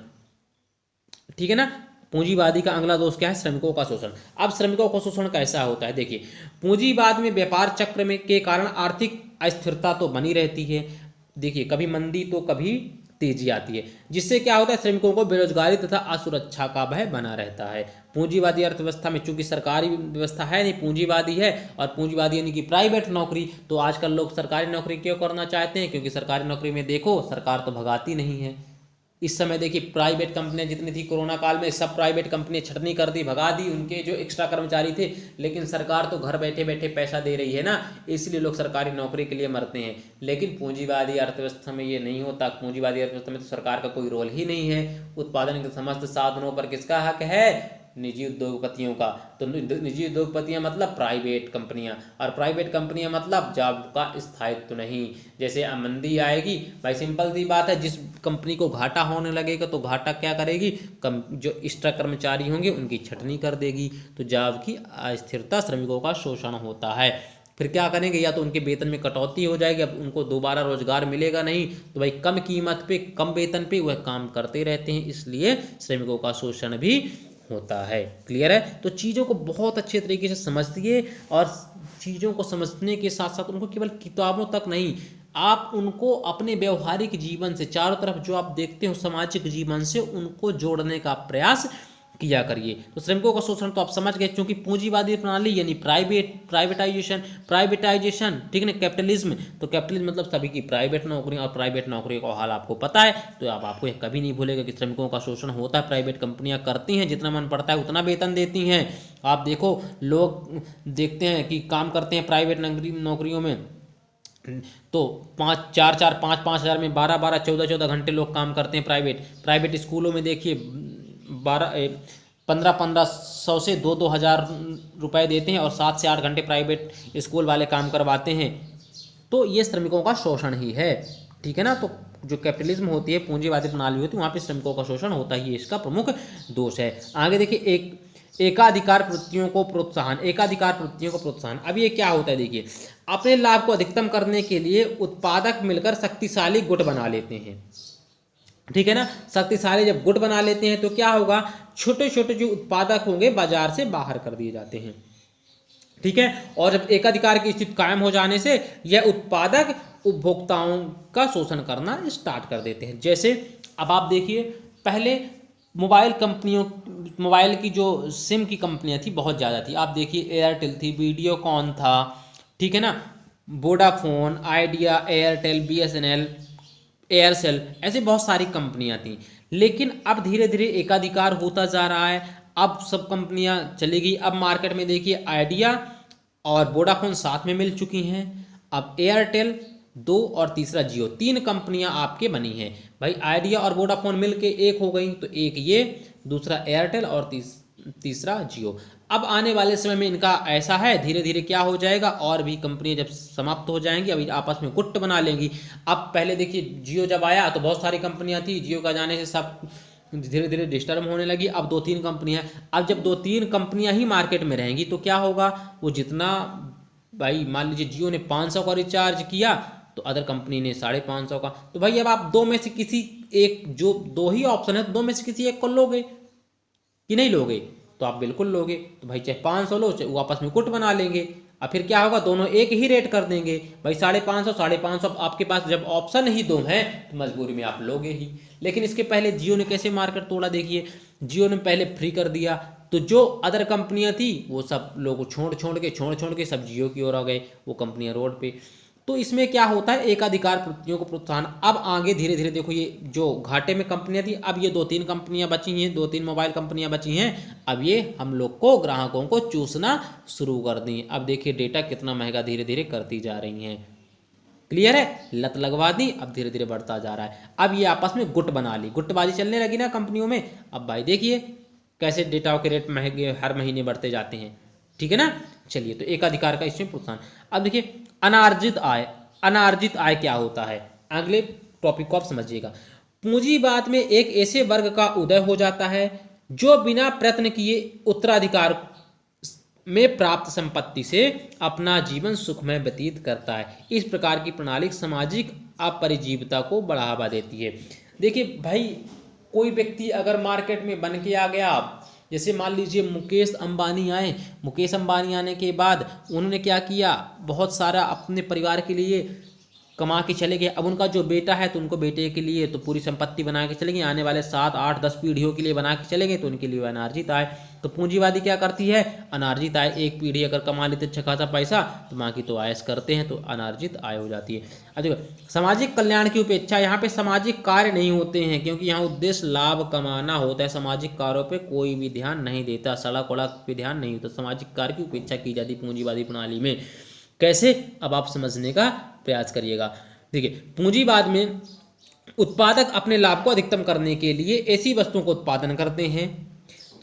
ठीक है ना। पूंजीवादी का अगला दोष क्या है? श्रमिकों का शोषण। अब श्रमिकों का शोषण कैसा होता है? देखिए पूंजीवाद में व्यापार चक्र में के कारण आर्थिक अस्थिरता तो बनी रहती है। देखिए कभी मंदी तो कभी तेजी आती है, जिससे क्या होता है, श्रमिकों को बेरोजगारी तथा असुरक्षा का भय बना रहता है। पूंजीवादी अर्थव्यवस्था में चूंकि सरकारी व्यवस्था है नहीं, पूंजीवादी है, और पूंजीवादी यानी कि प्राइवेट नौकरी, तो आजकल लोग सरकारी नौकरी क्यों करना चाहते हैं? क्योंकि सरकारी नौकरी में देखो सरकार तो भगाती नहीं है। इस समय देखिए प्राइवेट कंपनियां जितनी थी कोरोना काल में, सब प्राइवेट कंपनियां छटनी कर दी, भगा दी उनके जो एक्स्ट्रा कर्मचारी थे। लेकिन सरकार तो घर बैठे बैठे पैसा दे रही है ना, इसलिए लोग सरकारी नौकरी के लिए मरते हैं। लेकिन पूंजीवादी अर्थव्यवस्था में ये नहीं होता। पूंजीवादी अर्थव्यवस्था में तो सरकार का कोई रोल ही नहीं है। उत्पादन के समस्त साधनों पर किसका हक है? निजी उद्योगपतियों का। तो निजी उद्योगपतियां मतलब प्राइवेट कंपनियां, और प्राइवेट कंपनियां मतलब जॉब का स्थायित्व नहीं। जैसे मंदी आएगी, भाई सिंपल सी बात है, जिस कंपनी को घाटा होने लगेगा तो घाटा क्या करेगी? जो एक्स्ट्रा कर्मचारी होंगे उनकी छटनी कर देगी। तो जॉब की अस्थिरता, श्रमिकों का शोषण होता है। फिर क्या करेंगे? या तो उनके वेतन में कटौती हो जाएगी, अब उनको दोबारा रोजगार मिलेगा नहीं, तो भाई कम कीमत पे, कम वेतन पे वह काम करते रहते हैं, इसलिए श्रमिकों का शोषण भी होता है। क्लियर है? तो चीज़ों को बहुत अच्छे तरीके से समझिए, और चीज़ों को समझने के साथ साथ उनको केवल किताबों तक नहीं, आप उनको अपने व्यवहारिक जीवन से, चारों तरफ जो आप देखते हो सामाजिक जीवन से, उनको जोड़ने का प्रयास किया करिए। तो श्रमिकों का शोषण तो आप समझ गए, क्योंकि पूंजीवादी प्रणाली यानी प्राइवेटाइजेशन, ठीक है ना, कैपिटलिज्म। तो कैपिटलिज्म मतलब सभी की प्राइवेट नौकरियां, और प्राइवेट नौकरियों का हाल आपको पता है, तो आप आपको ये कभी नहीं भूलेगा कि श्रमिकों का शोषण होता है। प्राइवेट कंपनियां करती हैं, जितना मन पड़ता है उतना वेतन देती हैं। आप देखो, लोग देखते हैं कि काम करते हैं प्राइवेट नौकरियों में, तो 5,000 में 12-12 14-14 घंटे लोग काम करते हैं। प्राइवेट स्कूलों में देखिए 1500 से 2,000 रुपए देते हैं, और 7 से 8 घंटे प्राइवेट स्कूल वाले काम करवाते हैं। तो ये श्रमिकों का शोषण ही है, ठीक है ना। तो जो कैपिटलिज्म होती है, पूंजीवादी प्रणाली होती है, वहाँ पे श्रमिकों का शोषण होता ही इसका प्रमुख दोष है। आगे देखिए, एकाधिकार प्रवृत्तियों को प्रोत्साहन। अब ये क्या होता है, देखिए, अपने लाभ को अधिकतम करने के लिए उत्पादक मिलकर शक्तिशाली गुट बना लेते हैं, ठीक है ना। शक्तिशाली जब गुट बना लेते हैं तो क्या होगा, छोटे छोटे जो उत्पादक होंगे बाजार से बाहर कर दिए जाते हैं, ठीक है। और जब एकाधिकार की स्थिति कायम हो जाने से यह उत्पादक उपभोक्ताओं का शोषण करना स्टार्ट कर देते हैं। जैसे अब आप देखिए, पहले मोबाइल की जो सिम की कंपनियां थी बहुत ज़्यादा थी। आप देखिए, एयरटेल थी, वीडियोकॉन था, ठीक है ना, Vodafone, idea, Airtel, BSNL, Aircel, ऐसे बहुत सारी कंपनियां थी। लेकिन अब धीरे धीरे एकाधिकार होता जा रहा है, अब सब कंपनियां चली गई। अब मार्केट में देखिए, आइडिया और वोडाफोन साथ में मिल चुकी हैं। अब एयरटेल 2 और तीसरा जियो, 3 कंपनियां आपके बनी हैं भाई। आइडिया और वोडाफोन मिलके एक हो गई, तो एक ये, दूसरा एयरटेल और तीसरा जियो। अब आने वाले समय में इनका ऐसा है, धीरे धीरे क्या हो जाएगा, और भी कंपनियां जब समाप्त हो जाएंगी, अभी आपस में गुट बना लेंगी। अब पहले देखिए, जियो जब आया तो बहुत सारी कंपनियां थी, जियो का जाने से सब धीरे धीरे डिस्टर्ब होने लगी। अब 2-3 कंपनियां, अब जब 2-3 कंपनियां ही मार्केट में रहेंगी तो क्या होगा, वो जितना भाई, मान लीजिए जियो ने 500 का रिचार्ज किया तो अदर कंपनी ने 550 का, तो भाई अब आप दो में से किसी एक, जो 2 ही ऑप्शन है, दो में से किसी एक को लोगे कि नहीं लोगे, तो आप बिल्कुल लोगे। तो भाई चाहे 500 लो, चाहे वो आपस में गुट बना लेंगे। अब फिर क्या होगा, दोनों एक ही रेट कर देंगे भाई, 550 आपके पास जब ऑप्शन ही 2 हैं तो मजबूरी में आप लोगे ही। लेकिन इसके पहले जियो ने कैसे मार्केट तोड़ा, देखिए, जियो ने पहले फ्री कर दिया, तो जो अदर कंपनियां थी वो सब लोगों छोड़ के सब जियो की ओर आ गए, वो कंपनियां रोड पे। तो इसमें क्या होता है, एकाधिकार प्रवृत्तियों को प्रोत्साहन। अब आगे धीरे धीरे देखो, ये जो घाटे में कंपनियां थी, अब ये 2-3 कंपनियां बची हैं, 2-3 मोबाइल कंपनियां बची हैं, अब ये हम लोग को, ग्राहकों को चूसना शुरू कर दी। अब देखिए डेटा कितना महंगा धीरे धीरे करती जा रही हैं, क्लियर है, लत लगवा दी, अब धीरे धीरे बढ़ता जा रहा है। अब ये आपस में गुट बना ली, गुटबाजी चलने लगी ना कंपनियों में। अब भाई देखिए कैसे डेटा के रेट महंगे हर महीने बढ़ते जाते हैं, ठीक है ना। चलिए, तो एकाधिकार का इसमें प्रोत्साहन। अब देखिए, अनार्जित आय क्या होता है, अगले टॉपिक को आप समझिएगा। पूंजीवाद में एक ऐसे वर्ग का उदय हो जाता है जो बिना प्रयत्न किए उत्तराधिकार में प्राप्त संपत्ति से अपना जीवन सुखमय व्यतीत करता है। इस प्रकार की प्रणाली सामाजिक अपरिजीवता को बढ़ावा देती है। देखिए भाई, कोई व्यक्ति अगर मार्केट में बन के आ गया, जैसे मान लीजिए मुकेश अंबानी आए, मुकेश अंबानी आने के बाद उन्होंने क्या किया, बहुत सारा अपने परिवार के लिए कमा के चले गए। अब उनका जो बेटा है तो उनको बेटे के लिए तो पूरी संपत्ति बना के चले गए, आने वाले 7, 8, 10 पीढ़ियों के लिए बना के चले गए, तो उनके लिए अनार्जित आय। तो पूंजीवादी क्या करती है, अनार्जित आय। एक पीढ़ी अगर कमा लेते अच्छा खासा पैसा तो बाकी तो आयस करते हैं, तो अनार्जित आय हो जाती है। अब देखो, सामाजिक कल्याण की उपेक्षा, यहाँ पे सामाजिक कार्य नहीं होते हैं, क्योंकि यहाँ उद्देश्य लाभ कमाना होता है। सामाजिक कार्यों पे कोई भी ध्यान नहीं देता, सड़क वड़क पे ध्यान नहीं होता, सामाजिक कार्य की उपेक्षा की जाती पूंजीवादी प्रणाली में। कैसे, अब आप समझने का प्रयास करिएगा। देखिए, पूंजीवाद में उत्पादक अपने लाभ को अधिकतम करने के लिए ऐसी वस्तुओं को उत्पादन करते हैं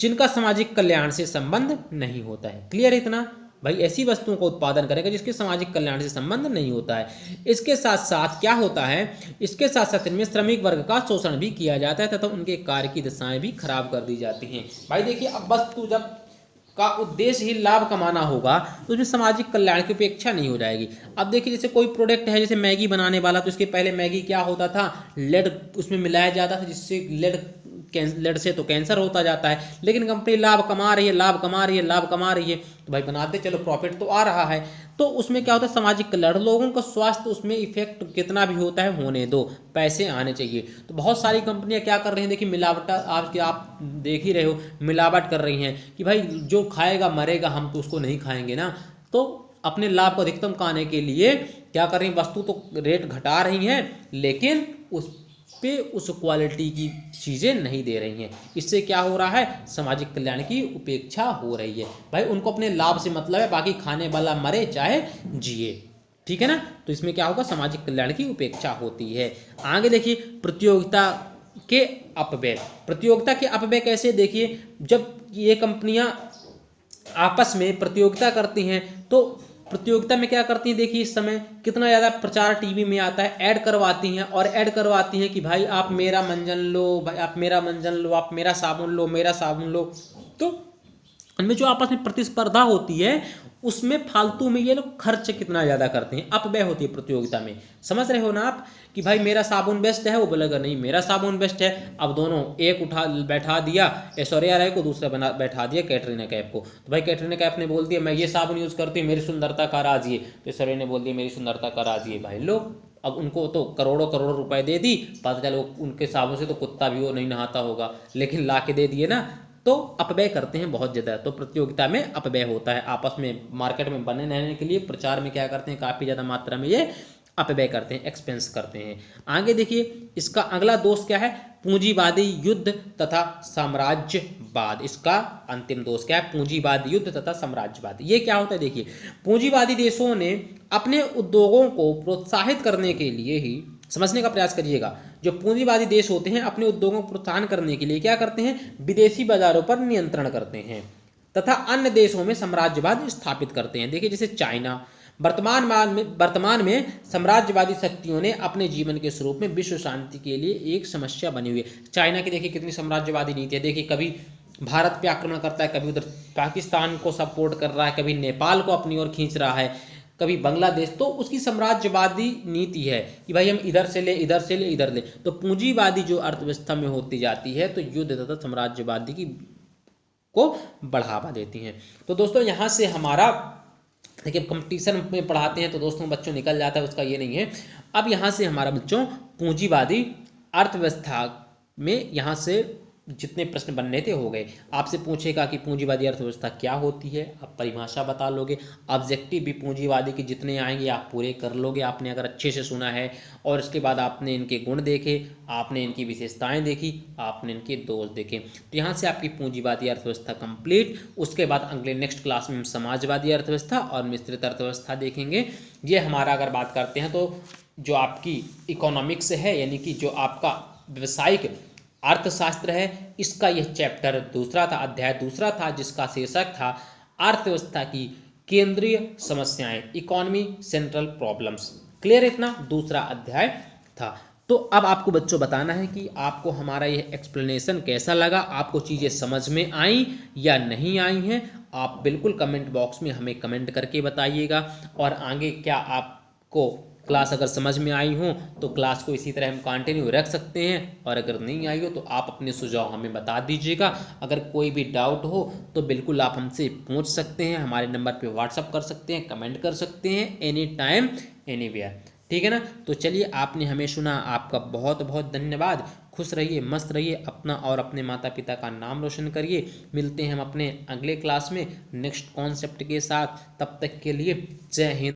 जिनका सामाजिक कल्याण से संबंध नहीं होता है। क्लियर इतना भाई, ऐसी वस्तुओं को उत्पादन करेगा जिसके सामाजिक कल्याण से संबंध नहीं होता है। इसके साथ साथ क्या होता है, इसके साथ साथ इनमें श्रमिक वर्ग का शोषण भी किया जाता है तथा उनके कार्य की दशाएं भी खराब कर दी जाती हैं। भाई देखिए, अब वस्तु जब का उद्देश्य ही लाभ कमाना होगा तो उसमें सामाजिक कल्याण की उपेक्षा नहीं हो जाएगी। अब देखिए, जैसे कोई प्रोडक्ट है, जैसे मैगी बनाने वाला, तो इसके पहले मैगी क्या होता था, लेड उसमें मिलाया जाता था, जिससे लेड ब्लड से तो कैंसर होता जाता है, लेकिन कंपनी लाभ कमा रही है, लाभ कमा रही है, लाभ कमा रही है, तो भाई बनाते चलो, प्रॉफिट तो आ रहा है। तो उसमें क्या होता है, सामाजिक कल्याण, लोगों का स्वास्थ्य उसमें इफेक्ट कितना भी होता है होने दो, पैसे आने चाहिए। तो बहुत सारी कंपनियां क्या कर रही हैं, देखिए मिलावट, आप देख ही रहे हो, मिलावट कर रही हैं कि भाई जो खाएगा मरेगा, हम तो उसको नहीं खाएंगे ना। तो अपने लाभ को अधिकतम करने के लिए क्या कर रही हैं, वस्तु तो रेट घटा रही हैं, लेकिन उस पे उस क्वालिटी की चीज़ें नहीं दे रही हैं। इससे क्या हो रहा है, सामाजिक कल्याण की उपेक्षा हो रही है। भाई उनको अपने लाभ से मतलब है, बाकी खाने वाला मरे चाहे जिए, ठीक है ना। तो इसमें क्या होगा, सामाजिक कल्याण की उपेक्षा होती है। आगे देखिए, प्रतियोगिता के अपव्यय। प्रतियोगिता के अपव्यय कैसे, देखिए जब ये कंपनियां आपस में प्रतियोगिता करती हैं तो प्रतियोगिता में क्या करती हैं, देखिए इस समय कितना ज़्यादा प्रचार टीवी में आता है, ऐड करवाती हैं, और ऐड करवाती हैं कि भाई आप मेरा मंजन लो, भाई आप मेरा मंजन लो, आप मेरा साबुन लो, मेरा साबुन लो। तो उनमें जो आपस में प्रतिस्पर्धा होती है, उसमें फालतू में ये लोग खर्च कितना ज़्यादा करते हैं, अपव्यय होती है प्रतियोगिता में। समझ रहे हो ना आप, कि भाई मेरा साबुन बेस्ट है, वो बोलेगा नहीं मेरा साबुन बेस्ट है। अब दोनों एक बैठा दिया ऐश्वर्या राय को, दूसरा बैठा दिया कैटरीना कैफ को। तो भाई कैटरीना कैफ ने बोल दिया मैं ये साबुन यूज़ करती हूँ, मेरी सुंदरता का राज ये, तो ऐश्वर्या ने बोल दिया मेरी सुंदरता का राज ये। भाई लो, अब उनको तो करोड़ों करोड़ों रुपए दे दी, पता चलो उनके साबुन से तो कुत्ता भी वो नहीं नहाता होगा, लेकिन ला के दे दिए ना। तो अपव्यय करते हैं बहुत ज़्यादा। तो प्रतियोगिता में अपव्यय होता है, आपस में मार्केट में बने रहने के लिए प्रचार में क्या करते हैं, काफ़ी ज़्यादा मात्रा में ये अपव्यय करते हैं, एक्सपेंस करते हैं। आगे देखिए, इसका अगला दोष क्या है, पूंजीवादी युद्ध तथा साम्राज्यवाद। इसका अंतिम दोष क्या है, पूंजीवादी युद्ध तथा साम्राज्यवाद। ये क्या होता है, देखिए पूंजीवादी देशों ने अपने उद्योगों को प्रोत्साहित करने के लिए ही, समझने का प्रयास करिएगा, जो पूंजीवादी देश होते हैं अपने उद्योगों को प्रोत्साहन करने के लिए क्या करते हैं, विदेशी बाजारों पर नियंत्रण करते हैं तथा अन्य देशों में साम्राज्यवाद स्थापित करते हैं। देखिए जैसे चाइना, वर्तमान में साम्राज्यवादी शक्तियों ने अपने जीवन के स्वरूप में विश्व शांति के लिए एक समस्या बनी हुई है। चाइना की देखिए कितनी साम्राज्यवादी नीति है, देखिए कभी भारत पे आक्रमण करता है, कभी उधर पाकिस्तान को सपोर्ट कर रहा है, कभी नेपाल को अपनी ओर खींच रहा है, कभी बांग्लादेश। तो उसकी साम्राज्यवादी नीति है कि भाई हम इधर से ले, इधर से ले, इधर ले। तो पूंजीवादी जो अर्थव्यवस्था में होती जाती है, तो युद्ध तथा साम्राज्यवादी की को बढ़ावा देती हैं। तो दोस्तों यहाँ से हमारा देखिए कंपटीशन में पढ़ाते हैं तो दोस्तों बच्चों निकल जाता है, उसका ये नहीं है। अब यहाँ से हमारा बच्चों पूंजीवादी अर्थव्यवस्था में यहाँ से जितने प्रश्न बनने थे हो गए। आपसे पूछेगा कि पूंजीवादी अर्थव्यवस्था क्या होती है, आप परिभाषा बता लोगे। ऑब्जेक्टिव भी पूंजीवादी के जितने आएंगे आप पूरे कर लोगे, आपने अगर अच्छे से सुना है। और इसके बाद आपने इनके गुण देखे, आपने इनकी विशेषताएं देखी, आपने इनके दोष देखे। तो यहाँ से आपकी पूंजीवादी अर्थव्यवस्था कंप्लीट। उसके बाद अगले नेक्स्ट क्लास में हम समाजवादी अर्थव्यवस्था और मिश्रित अर्थव्यवस्था देखेंगे। ये हमारा अगर बात करते हैं तो जो आपकी इकोनॉमिक्स है, यानी कि जो आपका व्यवसायिक अर्थशास्त्र है, इसका यह चैप्टर दूसरा था, अध्याय दूसरा था, जिसका शीर्षक था अर्थव्यवस्था की केंद्रीय समस्याएं, इकोनॉमी सेंट्रल प्रॉब्लम्स। क्लियर, इतना दूसरा अध्याय था। तो अब आपको बच्चों बताना है कि आपको हमारा यह एक्सप्लेनेशन कैसा लगा, आपको चीज़ें समझ में आई या नहीं आई हैं। आप बिल्कुल कमेंट बॉक्स में हमें कमेंट करके बताइएगा। और आगे क्या आपको क्लास अगर समझ में आई हो तो क्लास को इसी तरह हम कंटिन्यू रख सकते हैं, और अगर नहीं आई हो तो आप अपने सुझाव हमें बता दीजिएगा। अगर कोई भी डाउट हो तो बिल्कुल आप हमसे पूछ सकते हैं, हमारे नंबर पे व्हाट्सअप कर सकते हैं, कमेंट कर सकते हैं, एनी टाइम एनीवेयर। ठीक है ना। तो चलिए, आपने हमें सुना, आपका बहुत बहुत धन्यवाद। खुश रहिए, मस्त रहिए, अपना और अपने माता पिता का नाम रोशन करिए। मिलते हैं हम अपने अगले क्लास में नेक्स्ट कॉन्सेप्ट के साथ। तब तक के लिए जय हिंद।